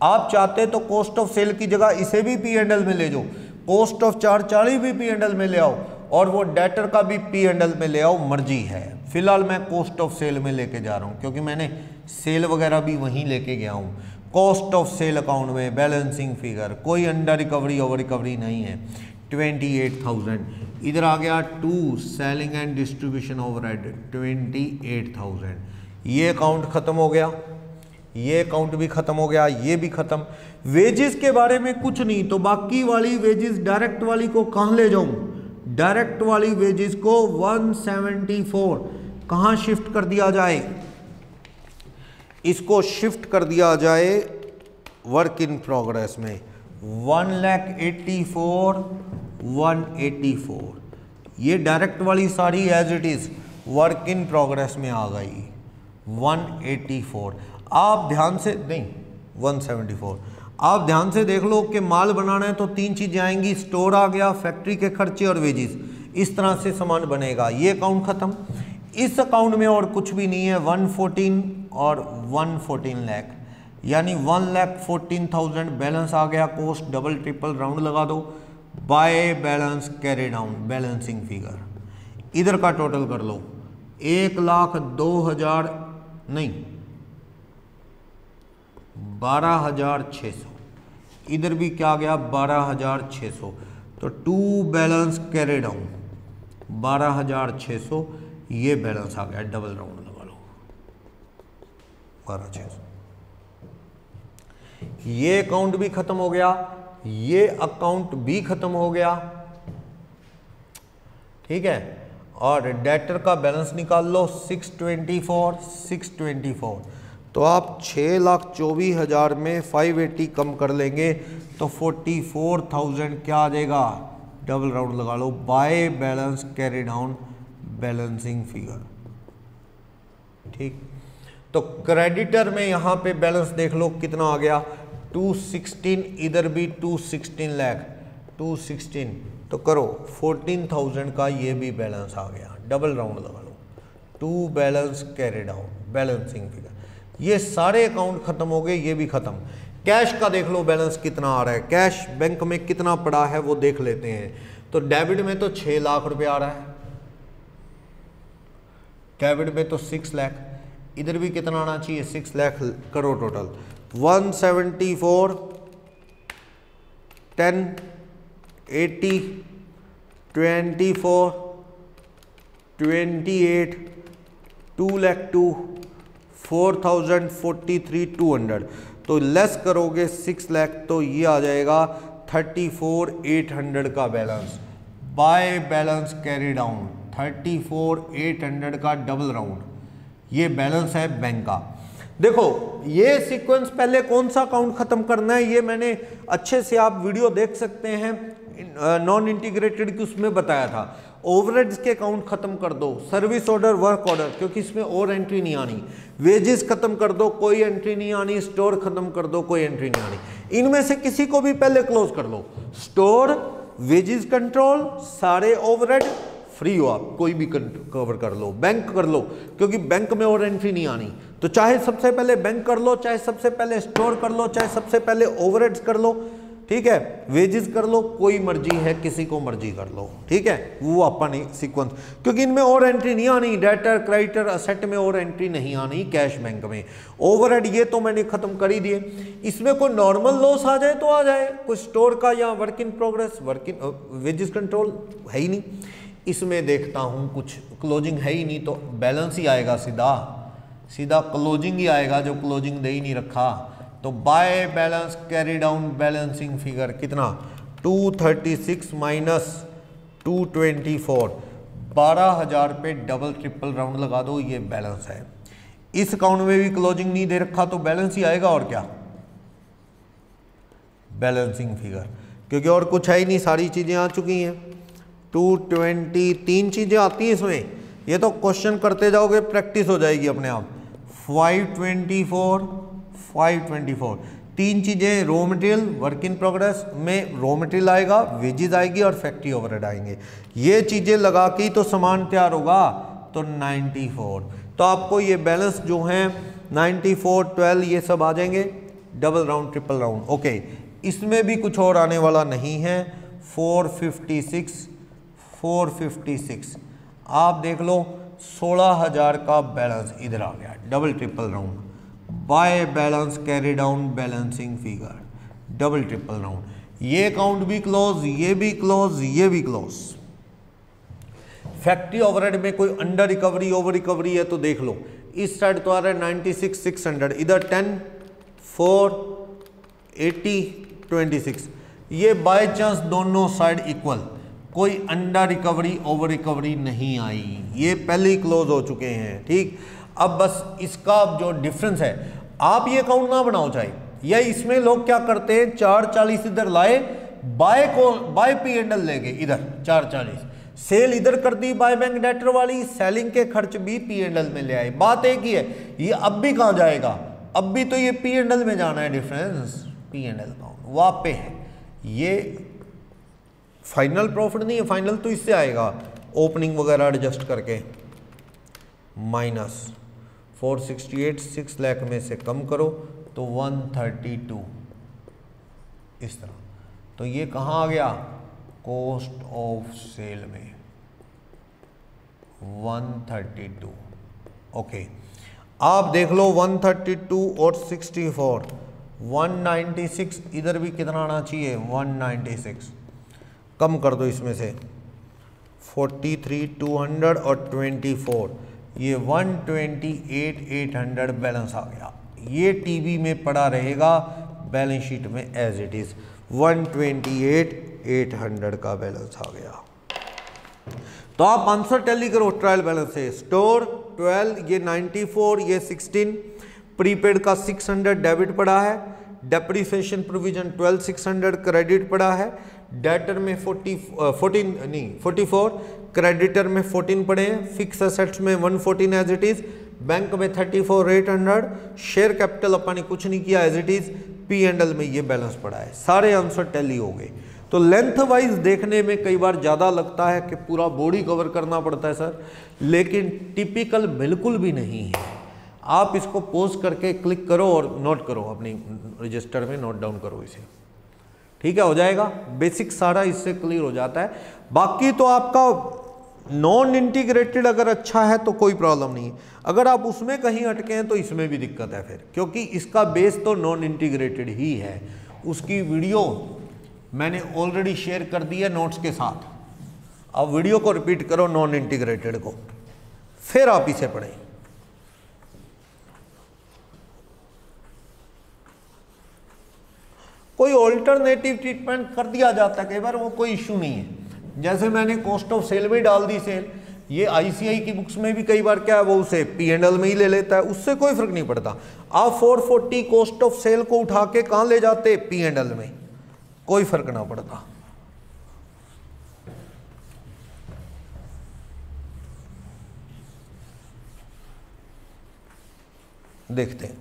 आप चाहते तो कॉस्ट ऑफ सेल की जगह इसे भी P&L में ले जाओ, कॉस्ट ऑफ 440 भी P&L में ले आओ, और वो डेटर का भी P&L में ले आओ, मर्जी है। फिलहाल मैं कॉस्ट ऑफ सेल में लेके जा रहा हूँ क्योंकि मैंने सेल वगैरह भी वहीं लेके गया हूँ। कॉस्ट ऑफ सेल अकाउंट में बैलेंसिंग फिगर, कोई अंडर रिकवरी ओवर रिकवरी नहीं है, 28,000 इधर आ गया। To selling and distribution overhead 28,000, ये अकाउंट खत्म हो गया, ये अकाउंट भी खत्म हो गया, ये भी खत्म। वेजेस के बारे में कुछ नहीं, तो बाकी वाली वेजेस डायरेक्ट वाली को कहाँ ले जाऊं, डायरेक्ट वाली वेजेस को 174 कहाँ शिफ्ट कर दिया जाए, इसको शिफ्ट कर दिया जाए वर्क इन प्रोग्रेस में, 1,84,184, ये डायरेक्ट वाली सारी as it is work in progress में आ गई 184। आप ध्यान से नहीं 174, आप ध्यान से देख लो कि माल बनाना है तो तीन चीजें आएंगी, स्टोर आ गया, फैक्ट्री के खर्चे और वेजेस, इस तरह से सामान बनेगा। ये अकाउंट खत्म, इस अकाउंट में और कुछ भी नहीं है, 114 और 114 लाख, यानी 1,14,000 बैलेंस आ गया। कॉस्ट डबल ट्रिपल राउंड लगा दो, bye balance carry down balancing figure, इधर का टोटल कर लो 1,02,000 नहीं 12,600, इधर भी क्या गया 12,600, तो टू बैलेंस कैरी डाउन 12,600, ये बैलेंस आ गया, डबल राउंड लगा लो 12,600। ये अकाउंट भी खत्म हो गया, ये अकाउंट भी खत्म हो गया, ठीक है। और डेटर का बैलेंस निकाल लो 624, तो आप 6,24,000 में 580 कम कर लेंगे तो 44,000 क्या आ जाएगा, डबल राउंड लगा लो, by balance carry down balancing figure, ठीक। तो क्रेडिटर में यहां पे बैलेंस देख लो कितना आ गया 216, इधर भी 216 लाख 216, तो करो 14,000 का ये भी बैलेंस आ गया, डबल राउंड लगा लो, to balance carry down balancing figure. ये सारे अकाउंट खत्म हो गए, ये भी खत्म। कैश का देख लो बैलेंस कितना आ रहा है, कैश बैंक में कितना पड़ा है वो देख लेते हैं। तो डेबिट में तो 6 लाख रुपए आ रहा है, डेबिट में तो 6 लाख, इधर भी कितना आना चाहिए 6 लाख, करो टोटल 174 10 80 24 28 2 लाख 2 4,043,200, तो लेस करोगे 6 लाख तो ये आ जाएगा 34,800 का balance, bye balance carry down 34,800 का डबल राउंड, ये बैलेंस है बैंक का। देखो ये सीक्वेंस पहले कौन सा अकाउंट खत्म करना है ये मैंने अच्छे से, आप वीडियो देख सकते हैं नॉन इंटीग्रेटेड की, उसमें बताया था। ओवरहेड्स के अकाउंट खत्म कर दो, सर्विस ऑर्डर वर्क ऑर्डर क्योंकि इसमें और एंट्री नहीं आनी, वेजेस खत्म कर दो कोई एंट्री नहीं आनी, स्टोर खत्म कर दो कोई एंट्री नहीं आनी, इनमें से किसी को भी पहले क्लोज कर लो। स्टोर, वेजेस कंट्रोल, सारे ओवरहेड फ्री हो, आप कोई भी कवर कर लो, बैंक कर लो क्योंकि बैंक में और एंट्री नहीं आनी, तो चाहे सबसे पहले बैंक कर लो, चाहे सबसे पहले स्टोर कर लो, चाहे सबसे पहले ओवरहेड्स कर लो, ठीक है, वेजेस कर लो, कोई मर्जी है किसी को मर्जी कर लो, ठीक है, वो अपन सीक्वेंस, क्योंकि इनमें और एंट्री नहीं आनी, डेटर क्रेडिटर असेट में और एंट्री नहीं आनी, कैश बैंक में। ओवरहेड ये तो मैंने खत्म कर ही दिए, इसमें कोई नॉर्मल लॉस आ जाए तो आ जाए, कोई स्टोर का या work in progress, work in wages control है ही नहीं, इसमें देखता हूं कुछ क्लोजिंग है ही नहीं, तो बैलेंस ही आएगा, सीधा क्लोजिंग ही आएगा, जो क्लोजिंग दे ही नहीं रखा। तो bye balance carry down balancing figure कितना 236 माइनस 224, 12,000 पे डबल ट्रिपल राउंड लगा दो, ये बैलेंस है। इस अकाउंट में भी क्लोजिंग नहीं दे रखा तो बैलेंस ही आएगा, और क्या बैलेंसिंग फिगर, क्योंकि और कुछ है ही नहीं, सारी चीजें आ चुकी हैं। 220 तीन चीजें आती हैं इसमें, ये तो क्वेश्चन करते जाओगे प्रैक्टिस हो जाएगी अपने आप। 524 तीन चीजें, raw material work in progress में रॉ मटेरियल आएगा, वेजेस आएगी और फैक्ट्री ओवरहेड आएंगे, ये चीजें लगा के ही तो सामान तैयार होगा। तो 94, तो आपको ये बैलेंस जो है 94 12 ये सब आ जाएंगे, double round triple round, okay. इसमें भी कुछ और आने वाला नहीं है। 456 आप देख लो, 16,000 का बैलेंस इधर आ गया, double triple round, bye balance carry down balancing figure, double triple round, ये अकाउंट भी क्लोज, ये भी क्लोज, ये भी क्लोज। फैक्ट्री ओवरहेड में कोई अंडर रिकवरी ओवर रिकवरी है तो देख लो, इस साइड तो आ रहा है 96,600, इधर 10 4 80 26, ये बाय चांस दोनों साइड इक्वल, कोई अंडर रिकवरी ओवर रिकवरी नहीं आई, ये पहले ही क्लोज हो चुके हैं, ठीक। अब बस इसका जो डिफरेंस है, आप ये अकाउंट ना बनाओ चाहे, या इसमें लोग क्या करते हैं 440 इधर लाए, बाय पी एंड एल लेंगे इधर 440, सेल इधर कर दी बाय बैंक डेटर वाली, सेलिंग के खर्च भी पी एंड एल में ले आए, बात एक ही है। ये अब भी कहाँ जाएगा, अब भी तो ये पी एंड एल में जाना है, difference P and L account वहां पे है, ये फाइनल प्रॉफिट नहीं है, फाइनल तो इससे आएगा ओपनिंग वगैरह एडजस्ट करके, माइनस 468 6 लाख में से कम करो तो 132 इस तरह, तो ये कहाँ आ गया कॉस्ट ऑफ सेल में, 132। ओके, आप देख लो 132 और 64, 196, इधर भी कितना आना चाहिए 196, कम कर दो इसमें से 43, 200 और 24, ये 128,800 बैलेंस आ गया। ये टीवी में पड़ा रहेगा, बैलेंस शीट में एज इट इज 128,800 का बैलेंस आ गया। तो आप आंसर टैली करो ट्रायल बैलेंस से। स्टोर 12, ये 94, ये 16, प्रीपेड का 600 डेबिट पड़ा है, डेप्रीसिएशन प्रोविजन 12,600 क्रेडिट पड़ा है, डेटर में 44, क्रेडिटर में 14 पड़े हैं, फिक्स एसेट्स में 114 एज इट इज, बैंक में 34,800, शेयर कैपिटल अपन ने कुछ नहीं किया एज इट इज, P&L में ये बैलेंस पड़ा है। सारे आंसर टैली हो गए। तो लेंथ वाइज देखने में कई बार ज़्यादा लगता है कि पूरा बॉडी कवर करना पड़ता है सर, लेकिन टिपिकल बिल्कुल भी नहीं है। आप इसको पॉज करके क्लिक करो और नोट करो, अपनी रजिस्टर में नोट डाउन करो इसे, ठीक है, हो जाएगा। बेसिक सारा इससे क्लियर हो जाता है। बाकी तो आपका नॉन इंटीग्रेटेड अगर अच्छा है तो कोई प्रॉब्लम नहीं है, अगर आप उसमें कहीं अटके हैं तो इसमें भी दिक्कत है फिर, क्योंकि इसका बेस तो नॉन इंटीग्रेटेड ही है। उसकी वीडियो मैंने ऑलरेडी शेयर कर दी है नोट्स के साथ। अब वीडियो को रिपीट करो नॉन इंटीग्रेटेड को, फिर आप इसे पढ़ें। कोई ऑल्टरनेटिव ट्रीटमेंट कर दिया जाता है कई बार, वो कोई इश्यू नहीं है। जैसे मैंने कॉस्ट ऑफ सेल में डाल दी सेल, ये ICI की बुक्स में भी कई बार क्या है वो उसे P&L में ही ले लेता है, उससे कोई फर्क नहीं पड़ता। आप 440 कॉस्ट ऑफ सेल को उठा के कहाँ ले जाते, P&L में, कोई फर्क ना पड़ता। देखते हैं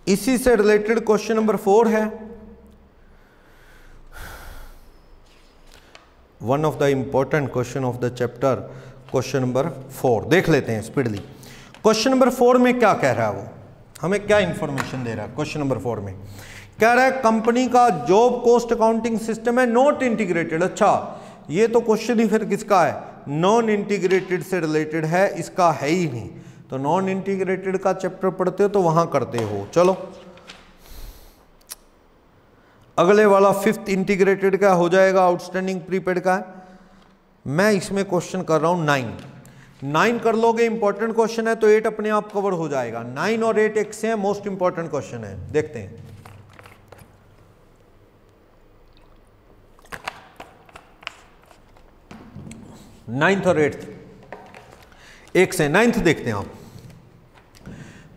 इसी से रिलेटेड क्वेश्चन नंबर 4 है, one of the important question of the chapter, question number 4 देख लेते हैं स्पीडली। क्वेश्चन नंबर 4 में क्या कह रहा है, वो हमें क्या इंफॉर्मेशन दे रहा है। क्वेश्चन नंबर 4 में कह रहा है कंपनी का जॉब कॉस्ट अकाउंटिंग सिस्टम है नॉट इंटीग्रेटेड। अच्छा, ये तो क्वेश्चन ही फिर किसका है, नॉन इंटीग्रेटेड से रिलेटेड है, इसका है ही नहीं। तो नॉन इंटीग्रेटेड का चैप्टर पढ़ते हो तो वहां करते हो। चलो अगले वाला 5th इंटीग्रेटेड का हो जाएगा, आउटस्टैंडिंग प्रीपेड का है। मैं इसमें क्वेश्चन कर रहा हूं 9 कर लोगे, इंपॉर्टेंट क्वेश्चन है तो 8 अपने आप कवर हो जाएगा। 9 और 8 एक से मोस्ट इंपॉर्टेंट क्वेश्चन है, देखते हैं। नाइन्थ और 8th एक से 9th देखते हैं आप।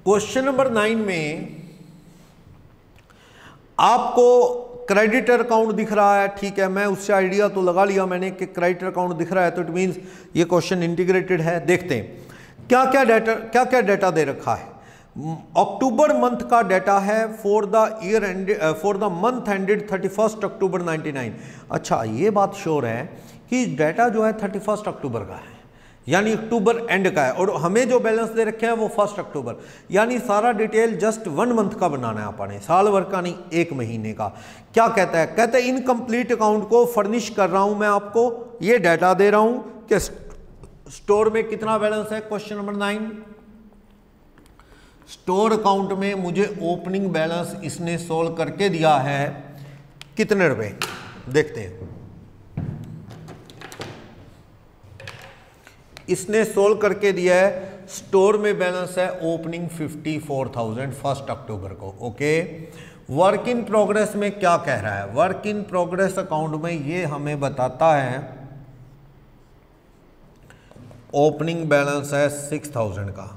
क्वेश्चन नंबर 9 में आपको क्रेडिटर अकाउंट दिख रहा है, ठीक है, मैं उससे आइडिया तो लगा लिया मैंने कि क्रेडिटर अकाउंट दिख रहा है तो इट मींस ये क्वेश्चन इंटीग्रेटेड है। देखते हैं क्या क्या डेटा दे रखा है। अक्टूबर मंथ का डेटा है फॉर द मंथ एंडेड 31 अक्टूबर 99। अच्छा, ये बात श्योर है कि डेटा जो है 31 अक्टूबर का है, यानी अक्टूबर एंड का है, और हमें जो बैलेंस दे रखे हैं वो 1 अक्टूबर, यानी सारा डिटेल जस्ट 1 मंथ का बनाना है आपने, साल भर का नहीं, 1 महीने का। क्या कहता है, कहता है इनकम्प्लीट अकाउंट को फर्निश कर रहा हूं मैं आपको, ये डाटा दे रहा हूं कि स्टोर में कितना बैलेंस है। क्वेश्चन नंबर 9, स्टोर अकाउंट में मुझे ओपनिंग बैलेंस इसने सोल्व करके दिया है कितने रुपए, देखते हैं। इसने सोल्व करके दिया है, स्टोर में बैलेंस है ओपनिंग 54,000 1 अक्टूबर को। ओके, वर्क इन प्रोग्रेस में क्या कह रहा है, वर्क इन प्रोग्रेस अकाउंट में ये हमें बताता है ओपनिंग बैलेंस है 6,000 का,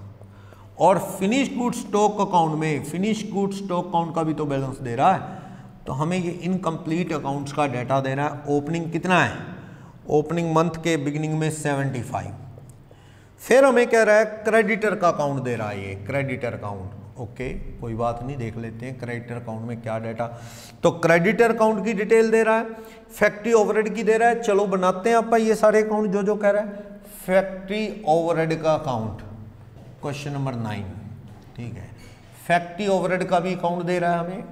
और फिनिश गुड स्टॉक अकाउंट में फिनिश गुड स्टॉक अकाउंट का भी तो बैलेंस दे रहा है, तो हमें ये इनकम्प्लीट अकाउंट्स का डाटा दे रहा है। ओपनिंग कितना है, ओपनिंग मंथ के बिगिनिंग में 75। फिर हमें कह रहा है क्रेडिटर का अकाउंट दे रहा है, ये क्रेडिटर अकाउंट। ओके, कोई बात नहीं, देख लेते हैं क्रेडिटर अकाउंट में क्या डाटा। तो क्रेडिटर अकाउंट की डिटेल दे रहा है, फैक्ट्री ओवरहेड की दे रहा है। चलो बनाते हैं आप ये सारे अकाउंट जो जो कह रहा है। फैक्ट्री ओवरहेड का अकाउंट, क्वेश्चन नंबर 9, ठीक है। फैक्ट्री ओवरहेड का भी अकाउंट दे रहा है हमें,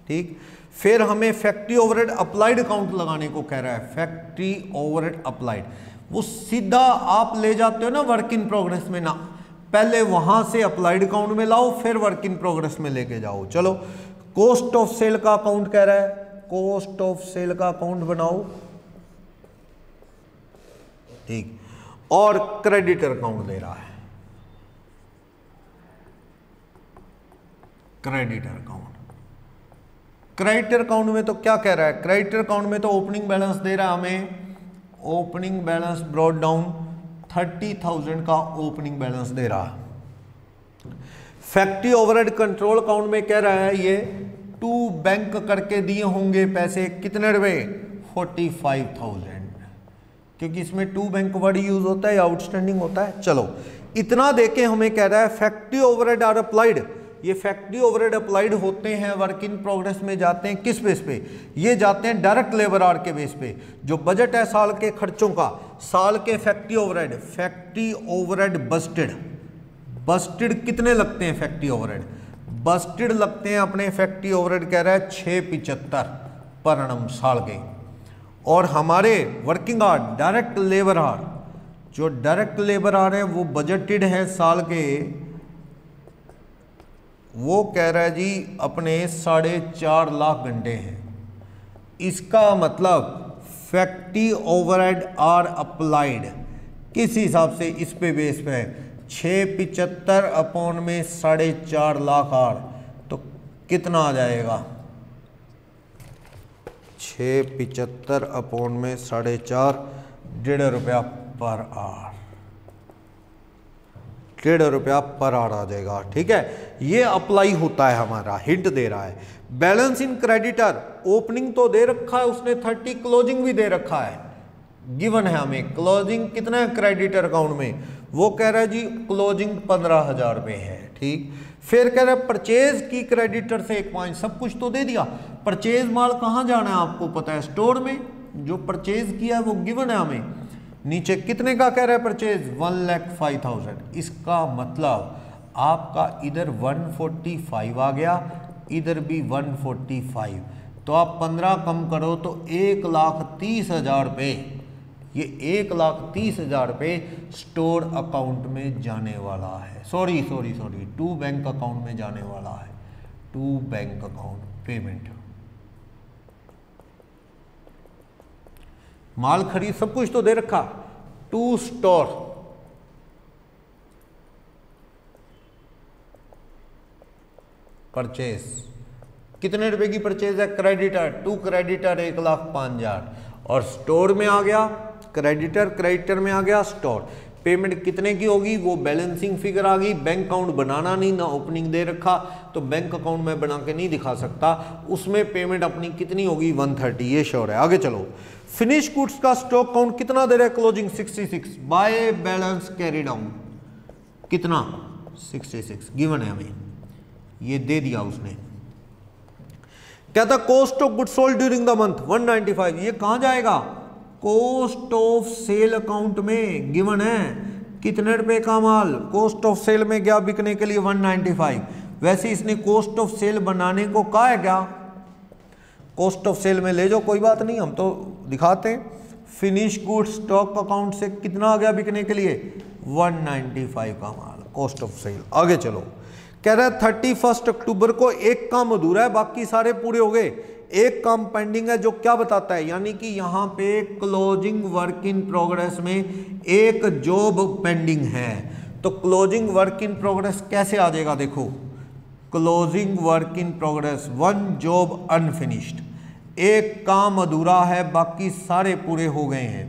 ठीक। फिर हमें फैक्ट्री ओवरहेड अप्लाइड अकाउंट लगाने को कह रहा है, फैक्ट्री ओवरहेड अप्लाइड। वो सीधा आप ले जाते हो ना वर्क इन प्रोग्रेस में ना, पहले वहां से अप्लाइड अकाउंट में लाओ फिर वर्क इन प्रोग्रेस में लेके जाओ। चलो, कॉस्ट ऑफ सेल का अकाउंट कह रहा है, कॉस्ट ऑफ सेल का अकाउंट बनाओ, ठीक। और क्रेडिटर अकाउंट दे रहा है, क्रेडिटर अकाउंट। क्रेडिटर अकाउंट में तो क्या कह रहा है, क्रेडिटर अकाउंट में तो ओपनिंग बैलेंस दे रहा है हमें, ओपनिंग बैलेंस ब्रॉट डाउन 30,000 का ओपनिंग बैलेंस दे रहा है। फैक्ट्री ओवरहेड कंट्रोल अकाउंट में कह रहा है ये टू बैंक करके दिए होंगे पैसे, कितने रुपए, 45,000, क्योंकि इसमें टू बैंक वर्ड यूज होता है या आउटस्टैंडिंग होता है। चलो, इतना देके हमें कह रहा है फैक्ट्री ओवरहेड आर अप्लाइड। ये फैक्ट्री ओवरहेड अप्लाइड होते हैं वर्क इन प्रोग्रेस में, जाते हैं किस बेस पे, ये जाते हैं डायरेक्ट लेबर आर के बेस पे। जो बजट है साल के खर्चों का, साल के फैक्ट्री ओवरहेड बस्टेड कितने लगते हैं फैक्ट्री ओवरहेड, बस्टेड लगते हैं अपने फैक्ट्री ओवरहेड कह रहा है 675 पर annum साल के। और हमारे working hour direct labour our, जो डायरेक्ट लेबर आवर है वो बजटेड है साल के, वो कह रहा है जी अपने 4.5 लाख घंटे हैं। इसका मतलब फैक्ट्री ओवरहेड आर अप्लाइड किस हिसाब से, इस पे बेस पे है 675 अपॉन में 4.5 लाख आर, तो कितना आ जाएगा, 675 अपॉन में 4.5, 1.5 रुपया पर आवर, 1.5 रुपया पर आवर आ जाएगा, ठीक है। ये अप्लाई होता है हमारा, हिंट दे रहा है। बैलेंस इन क्रेडिटर, ओपनिंग तो दे रखा है उसने 30, क्लोजिंग भी दे रखा है, गिवन है हमें। क्लोजिंग कितना है क्रेडिटर अकाउंट में, वो कह रहा है जी क्लोजिंग 15,000 रुपये है, ठीक। फिर कह रहा है परचेज की क्रेडिटर से 1.5, सब कुछ तो दे दिया। परचेज माल कहाँ जाना है आपको पता है, स्टोर में। जो परचेज किया है वो गिवन है हमें। नीचे कितने का कह रहा है परचेज, 1,05,000। इसका मतलब आपका इधर 145 आ गया, इधर भी 145, तो आप 15 कम करो तो 1,30,000 रुपये, ये 1,30,000 रुपये स्टोर अकाउंट में जाने वाला है। सॉरी टू बैंक अकाउंट में जाने वाला है, टू बैंक अकाउंट पेमेंट। माल खरीद सब कुछ तो दे रखा, टू स्टोर, परचेज कितने रुपए की परचेज है, क्रेडिटर, टू क्रेडिटर 1,05,000, और स्टोर में आ गया क्रेडिटर में आ गया स्टोर। पेमेंट कितने की होगी, वो बैलेंसिंग फिगर आ गई। बैंक अकाउंट बनाना नहीं, ना ओपनिंग दे रखा, तो बैंक अकाउंट में बना के नहीं दिखा सकता। उसमें पेमेंट अपनी कितनी होगी, 130, ये श्योर है। आगे चलो, फिनिश गुड्स का स्टॉक काउंट कितना दे रहा है, closing 66, bye balance carry down कितना, 66 गिवन है हमें, ये दे दिया उसने। कहता cost of goods sold during the month 195, ये कहां जाएगा, कॉस्ट ऑफ सेल अकाउंट में, गिवन है कितने रुपए का माल कॉस्ट ऑफ सेल में गया बिकने के लिए 195। वैसे इसने कॉस्ट ऑफ सेल बनाने को कहा है क्या, कॉस्ट ऑफ सेल में ले जाओ, कोई बात नहीं, हम तो दिखाते हैं। फिनिश गुड्स स्टॉक अकाउंट से कितना आ गया बिकने के लिए, 195 का माल कॉस्ट ऑफ सेल। आगे चलो, कह रहा है 31 अक्टूबर को एक काम अधूरा है, बाकी सारे पूरे हो गए, एक काम पेंडिंग है, जो क्या बताता है, यानी कि यहां पे क्लोजिंग वर्क इन प्रोग्रेस में एक जॉब पेंडिंग है। तो क्लोजिंग वर्क इन प्रोग्रेस कैसे आ जाएगा, देखो closing work in progress, 1 job unfinished, एक काम अधूरा है बाकी सारे पूरे हो गए हैं,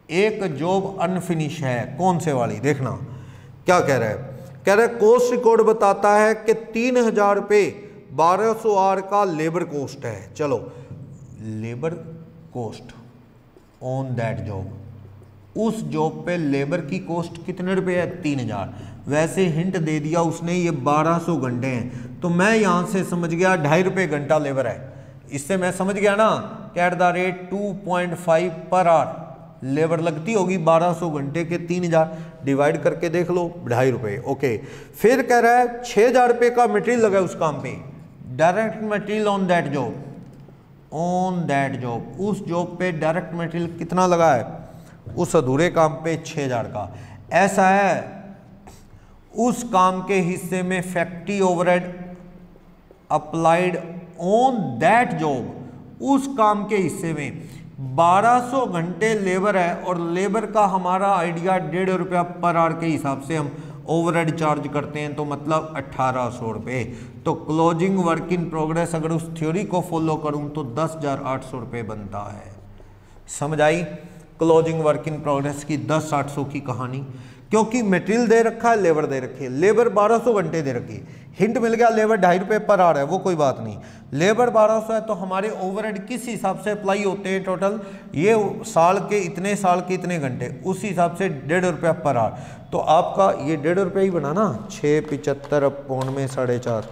एक जॉब अनफिनिश है, कौन से वाली, देखना क्या कह रहा है। कह रहा है कॉस्ट रिकॉर्ड बताता है कि 3,000 रुपये 1200 आर का लेबर कॉस्ट है। चलो, labour cost on that job, उस जॉब पे लेबर की कॉस्ट कितने रुपए है, 3,000। वैसे हिंट दे दिया उसने, ये 1200 घंटे हैं, तो मैं यहां से समझ गया 2.5 रुपये घंटा लेबर है। इससे मैं समझ गया ना कि at the rate 2.5 per hour labour लगती होगी 1200 घंटे के 3000 डिवाइड करके देख लो 2.5 रुपये। ओके, फिर कह रहा है 6000 रुपये का मटेरियल लगा है उस काम पे, direct material on that job, on that job, उस जॉब पे डायरेक्ट मटेरियल कितना लगा है, उस अधूरे काम पे 6000 का। ऐसा है उस काम के हिस्से में factory overhead applied on that job, उस काम के हिस्से में 1200 घंटे लेबर है और लेबर का हमारा आइडिया 1.5 रुपया पर आवर के हिसाब से हम ओवरहेड चार्ज करते हैं, तो मतलब 1800 रुपये। तो क्लोजिंग वर्क इन प्रोग्रेस अगर उस थ्योरी को फॉलो करूं तो 10,800 रुपये बनता है। समझ आई क्लोजिंग वर्क इन प्रोग्रेस की 10,800 की कहानी, क्योंकि मटेरियल दे रखा है, लेबर दे रखी है, लेबर 1200 घंटे दे रखी है, हिंट मिल गया लेबर 2.5 रुपये पर आवर है, वो कोई बात नहीं, लेबर 1200 है तो हमारे ओवरहेड किस हिसाब से अप्लाई होते हैं टोटल, ये साल के इतने घंटे, उस हिसाब से 1.5 रुपया पर आवर। तो आपका ये 1.5 रुपया ही बना ना, 675 पौन में 4.5,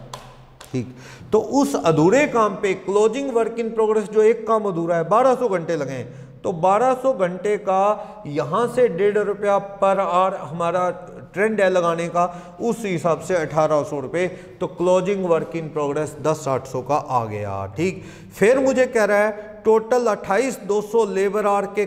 ठीक। तो उस अधूरे काम पे क्लोजिंग वर्क इन प्रोग्रेस जो एक काम अधूरा है 1200 घंटे लगे हैं, तो 1200 घंटे का यहाँ से 1.5 रुपया पर आवर हमारा ट्रेंड है लगाने का, उस हिसाब से 1800 रुपये। तो क्लोजिंग वर्क इन प्रोग्रेस 10,800 का आ गया, ठीक। फिर मुझे कह रहा है टोटल 28,200 लेबर आवर के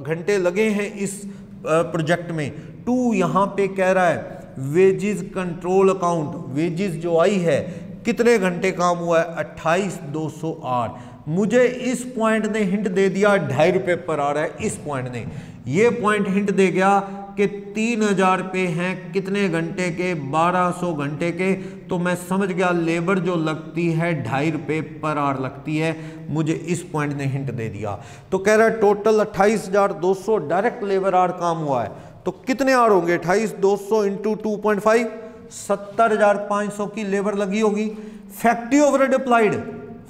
घंटे लगे हैं इस प्रोजेक्ट में। टू यहाँ पे कह रहा है वेजिज कंट्रोल अकाउंट, वेजिज जो आई है कितने घंटे काम हुआ है, 28,200 आवर। मुझे इस पॉइंट ने हिंट दे दिया 2.5 रुपये पर आवर है, इस पॉइंट ने ये पॉइंट हिंट दे गया कि 3000 रुपये हैं कितने घंटे के, 1200 घंटे के। तो मैं समझ गया लेबर जो लगती है 2.5 रुपये पर आवर लगती है, मुझे इस पॉइंट ने हिंट दे दिया। तो कह रहा है टोटल 28,200 डायरेक्ट लेबर आवर काम हुआ है, तो कितने आवर होंगे, 28,200 इंटू 2.5, 70,500 की लेबर लगी होगी। Factory overhead applied,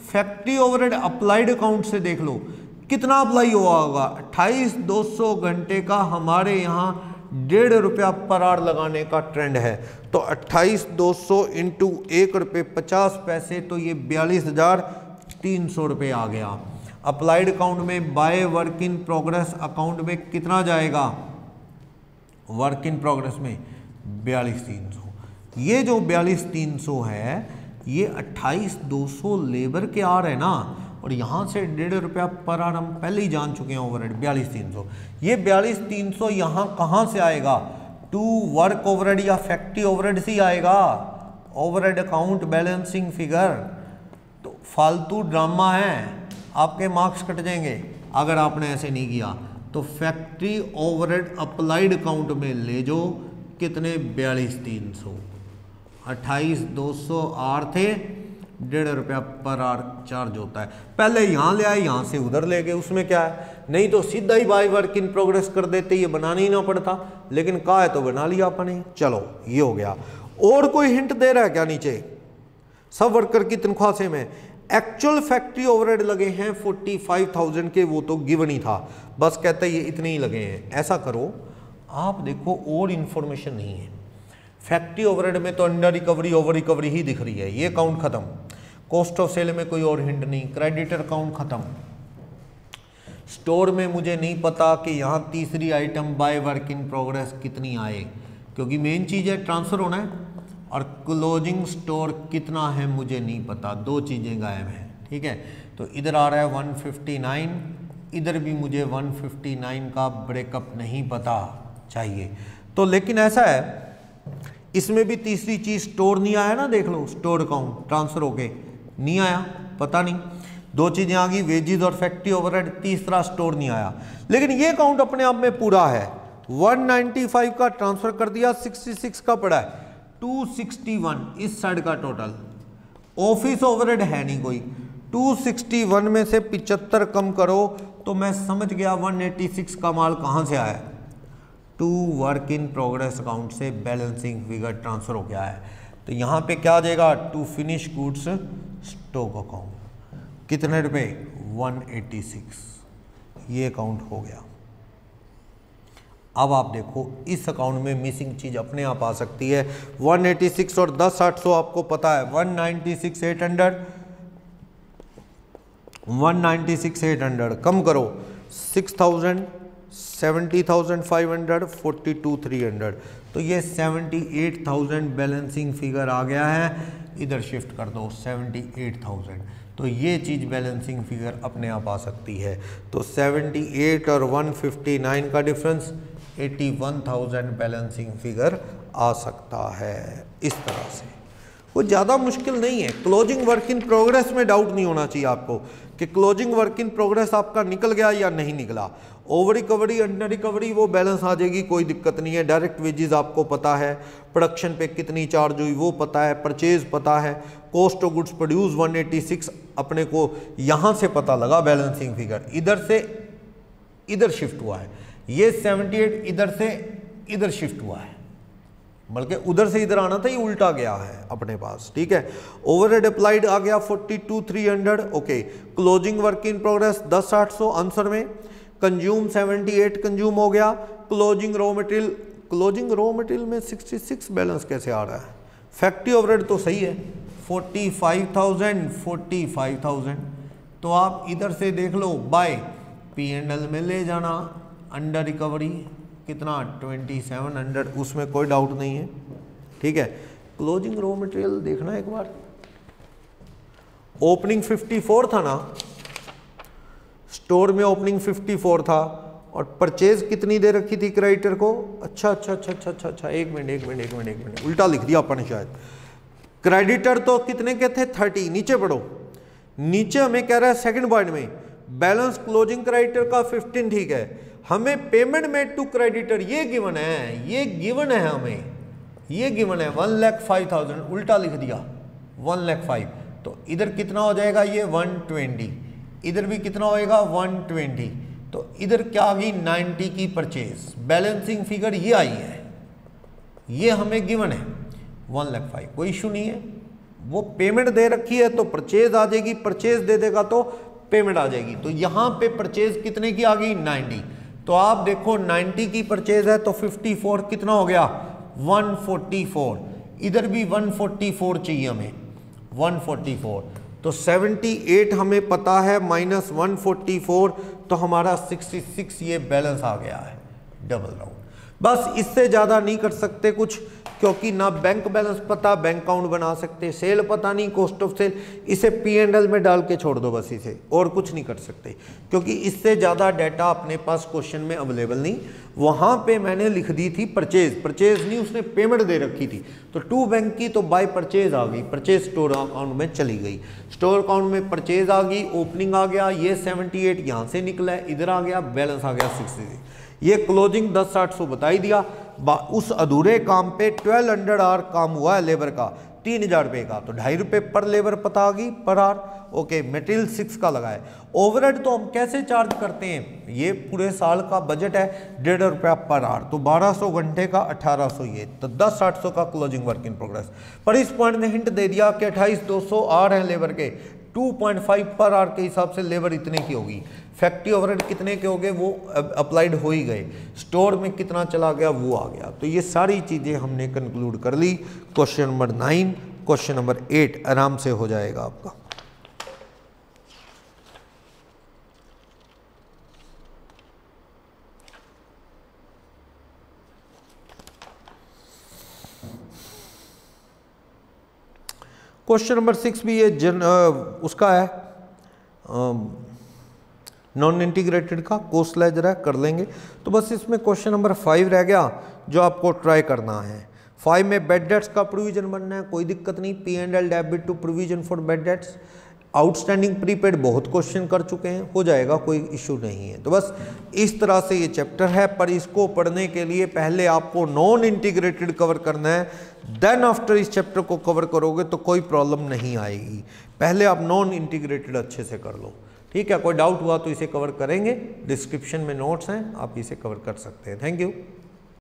factory overhead applied account से देख लो कितना अप्लाई हुआ होगा, 28,200 घंटे का हमारे यहाँ 1.5 रुपया पर आवर लगाने का ट्रेंड है। तो 28,200 इंटू 1 रुपये 50 पैसे, तो ये 42,300 रुपये आ गया। अप्लाइड अकाउंट में bye work in progress account में कितना जाएगा, वर्क इन प्रोग्रेस में 42,300। ये जो 42,300 है ये 28,200 लेबर के आ रहे हैं ना, और यहाँ से 1.5 रुपया पर आवर हम पहले ही जान चुके हैं ओवरहेड 42,300। ये 42,300 यहाँ कहाँ से आएगा, टू वर्क ओवरहेड या फैक्ट्री ओवरहेड से ही आएगा, ओवरहेड अकाउंट बैलेंसिंग फिगर। तो फालतू ड्रामा है, आपके मार्क्स कट जाएंगे अगर आपने ऐसे नहीं किया। तो फैक्ट्री ओवरहेड अप्लाइड अकाउंट में ले जो कितने, 42,300, 28,200 आर थे, 1.5 रुपया पर आवर चार्ज होता है। पहले यहाँ ले आए, यहाँ से उधर ले गए, उसमें क्या है, नहीं तो सीधा ही बाय वर्क इन प्रोग्रेस कर देते, ये बनाना ही ना पड़ता, लेकिन कहा है तो बना लिया अपने। चलो ये हो गया। और कोई हिंट दे रहा है क्या नीचे, सब वर्कर की तनख्वाह से में एक्चुअल फैक्ट्री ओवरहेड लगे हैं 45,000 के, वो तो गिवन ही था, बस कहते ये इतने ही लगे हैं। ऐसा करो आप देखो और इन्फॉर्मेशन नहीं है, फैक्ट्री ओवरहेड में तो अंडर रिकवरी ओवर रिकवरी ही दिख रही है, ये अकाउंट खत्म, कॉस्ट ऑफ सेल में कोई और हिंट नहीं, क्रेडिटर अकाउंट खत्म, स्टोर में मुझे नहीं पता कि यहाँ तीसरी item by work in progress कितनी आए, क्योंकि मेन चीज़ है ट्रांसफ़र होना है, और क्लोजिंग स्टोर कितना है मुझे नहीं पता, दो चीज़ें गायब हैं, ठीक है। तो इधर आ रहा है 159, इधर भी मुझे 159 का ब्रेकअप नहीं पता चाहिए। तो लेकिन ऐसा है इसमें भी तीसरी चीज स्टोर नहीं आया ना, देख लो स्टोर अकाउंट ट्रांसफर होके नहीं आया, पता नहीं, दो चीजें आ गई वेजेस और फैक्ट्री ओवरहेड, तीसरा स्टोर नहीं आया। लेकिन ये अकाउंट अपने आप में पूरा है, 195 का ट्रांसफर कर दिया, 66 का पड़ा है, 261 इस साइड का टोटल, ऑफिस ओवरहेड है नहीं कोई, 261 में से 75 कम करो तो मैं समझ गया 186 का माल कहाँ से आया, to work in progress account से बैलेंसिंग फिगर ट्रांसफर हो गया है। तो यहाँ पे क्या आ जाएगा, to finish goods stock account, कितने रुपए, 186, ये अकाउंट हो गया। अब आप देखो इस अकाउंट में मिसिंग चीज अपने आप आ सकती है, 186 और 10,800 आपको पता है, 196,800 कम करो, 6,000 70,500, 42,300, तो ये 78,000 बैलेंसिंग फिगर आ गया है। इधर शिफ्ट कर दो 78,000, तो ये चीज़ बैलेंसिंग फिगर अपने आप आ सकती है। तो 78 और 159 का डिफरेंस 81,000 बैलेंसिंग फिगर आ सकता है। इस तरह से कोई ज़्यादा मुश्किल नहीं है। क्लोजिंग वर्क इन प्रोग्रेस में डाउट नहीं होना चाहिए आपको कि क्लोजिंग वर्क इन प्रोग्रेस आपका निकल गया या नहीं निकला। ओवर रिकवरी अंडर रिकवरी वो बैलेंस आ जाएगी, कोई दिक्कत नहीं है। डायरेक्ट वेजेस आपको पता है, प्रोडक्शन पे कितनी चार्ज हुई वो पता है, परचेज पता है, कॉस्ट ऑफ गुड्स प्रोड्यूस 186 अपने को यहाँ से पता लगा बैलेंसिंग फिगर। इधर से इधर शिफ्ट हुआ है, ये 78 इधर से इधर शिफ्ट हुआ है, बल्कि उधर से इधर आना था, ये उल्टा गया है अपने पास। ठीक है, ओवरहेड अप्लाइड आ गया 42,300। Okay, closing work in progress 10,800 answer में। कंज्यूम 78 कंज्यूम हो गया। क्लोजिंग रॉ मटेरियल में 66 बैलेंस कैसे आ रहा है? फैक्ट्री ओवरहेड तो सही है 45,000। तो आप इधर से देख लो, बाय P&L में ले जाना। अंडर रिकवरी कितना 2700, उसमें कोई डाउट नहीं है। ठीक है, क्लोजिंग रॉ मटेरियल देखना एक बार। ओपनिंग 54 था ना, स्टोर में ओपनिंग 54 था और परचेज कितनी दे रखी थी क्रेडिटर को? अच्छा, एक मिनट, उल्टा लिख दिया अपन शायद। क्रेडिटर तो कितने के थे? 30। नीचे पढ़ो, नीचे हमें कह रहा है सेकंड पॉइंट में बैलेंस क्लोजिंग क्रेडिटर का 15। ठीक है, हमें पेमेंट मेड टू क्रेडिटर ये गिवन है, हमें ये गिवन है 1,05,000, उल्टा लिख दिया 1,05,000। तो इधर कितना हो जाएगा? ये 120, इधर भी कितना होएगा? 120। तो इधर क्या आ गई? 90 की परचेज। बैलेंसिंग फिगर ये आई है, ये हमें गिवन है 1,05,000, कोई इशू नहीं है। वो पेमेंट दे रखी है तो परचेज आ जाएगी, परचेज दे देगा तो पेमेंट आ जाएगी। तो यहाँ पे परचेज कितने की आ गई? 90। तो आप देखो 90 की परचेज है तो 54 कितना हो गया? 144। इधर भी 144 चाहिए हमें, 144। तो 78 हमें पता है माइनस 144, तो हमारा 66 ये बैलेंस आ गया है डबल राउंड। बस इससे ज़्यादा नहीं कर सकते कुछ, क्योंकि ना बैंक बैलेंस पता, बैंक अकाउंट बना सकते, सेल पता नहीं, कॉस्ट ऑफ सेल, इसे P&L में डाल के छोड़ दो बस इसे, और कुछ नहीं कर सकते, क्योंकि इससे ज़्यादा डाटा अपने पास क्वेश्चन में अवेलेबल नहीं। वहाँ पे मैंने लिख दी थी परचेज नहीं, उसने पेमेंट दे रखी थी, तो टू बैंक की तो बाय परचेज आ गई, परचेज स्टोर अकाउंट में चली गई, स्टोर अकाउंट में परचेज आ गई, ओपनिंग आ गया, ये 78 यहाँ से निकला है, इधर आ गया, बैलेंस आ गया 66। ये क्लोजिंग 10,800 बताई दिया। उस अधूरे काम पे 1200 आवर काम हुआ है लेबर का, 3,000 रुपये का, तो 2.5 रुपये पर लेबर पता आ गई पर आवर। ओके, मटेरियल 6 का लगा है। ओवरहेड तो हम कैसे चार्ज करते हैं? ये पूरे साल का बजट है 1.5 रुपया पर आवर, तो 1200 घंटे का 1800, ये तो 10,800 का क्लोजिंग वर्क इन प्रोग्रेस। पर इस पॉइंट ने हिंट दे दिया कि 28,200 आवर हैं लेबर के, 2.5 पर आवर के हिसाब से लेबर इतने की होगी। फैक्ट्री ओवरहेड कितने के हो गए? वो अप्लाइड हो ही गए। स्टोर में कितना चला गया? वो आ गया। तो ये सारी चीज़ें हमने कंक्लूड कर ली। क्वेश्चन नंबर 9, क्वेश्चन नंबर 8 आराम से हो जाएगा आपका। क्वेश्चन नंबर 6 भी ये उसका है, नॉन इंटीग्रेटेड का, कॉस्ट लेजर है, कर लेंगे। तो बस इसमें क्वेश्चन नंबर 5 रह गया जो आपको ट्राई करना है। 5 में बेड डेट्स का प्रोविजन बनना है, कोई दिक्कत नहीं। P&L debit to provision for bad debts. Outstanding prepaid बहुत क्वेश्चन कर चुके हैं, हो जाएगा, कोई इशू नहीं है। तो बस इस तरह से ये चैप्टर है, पर इसको पढ़ने के लिए पहले आपको नॉन इंटीग्रेटेड कवर करना है, देन आफ्टर इस चैप्टर को कवर करोगे तो कोई प्रॉब्लम नहीं आएगी। पहले आप नॉन इंटीग्रेटेड अच्छे से कर लो, ठीक है। कोई डाउट हुआ तो इसे कवर करेंगे, डिस्क्रिप्शन में नोट्स हैं, आप इसे कवर कर सकते हैं। Thank you.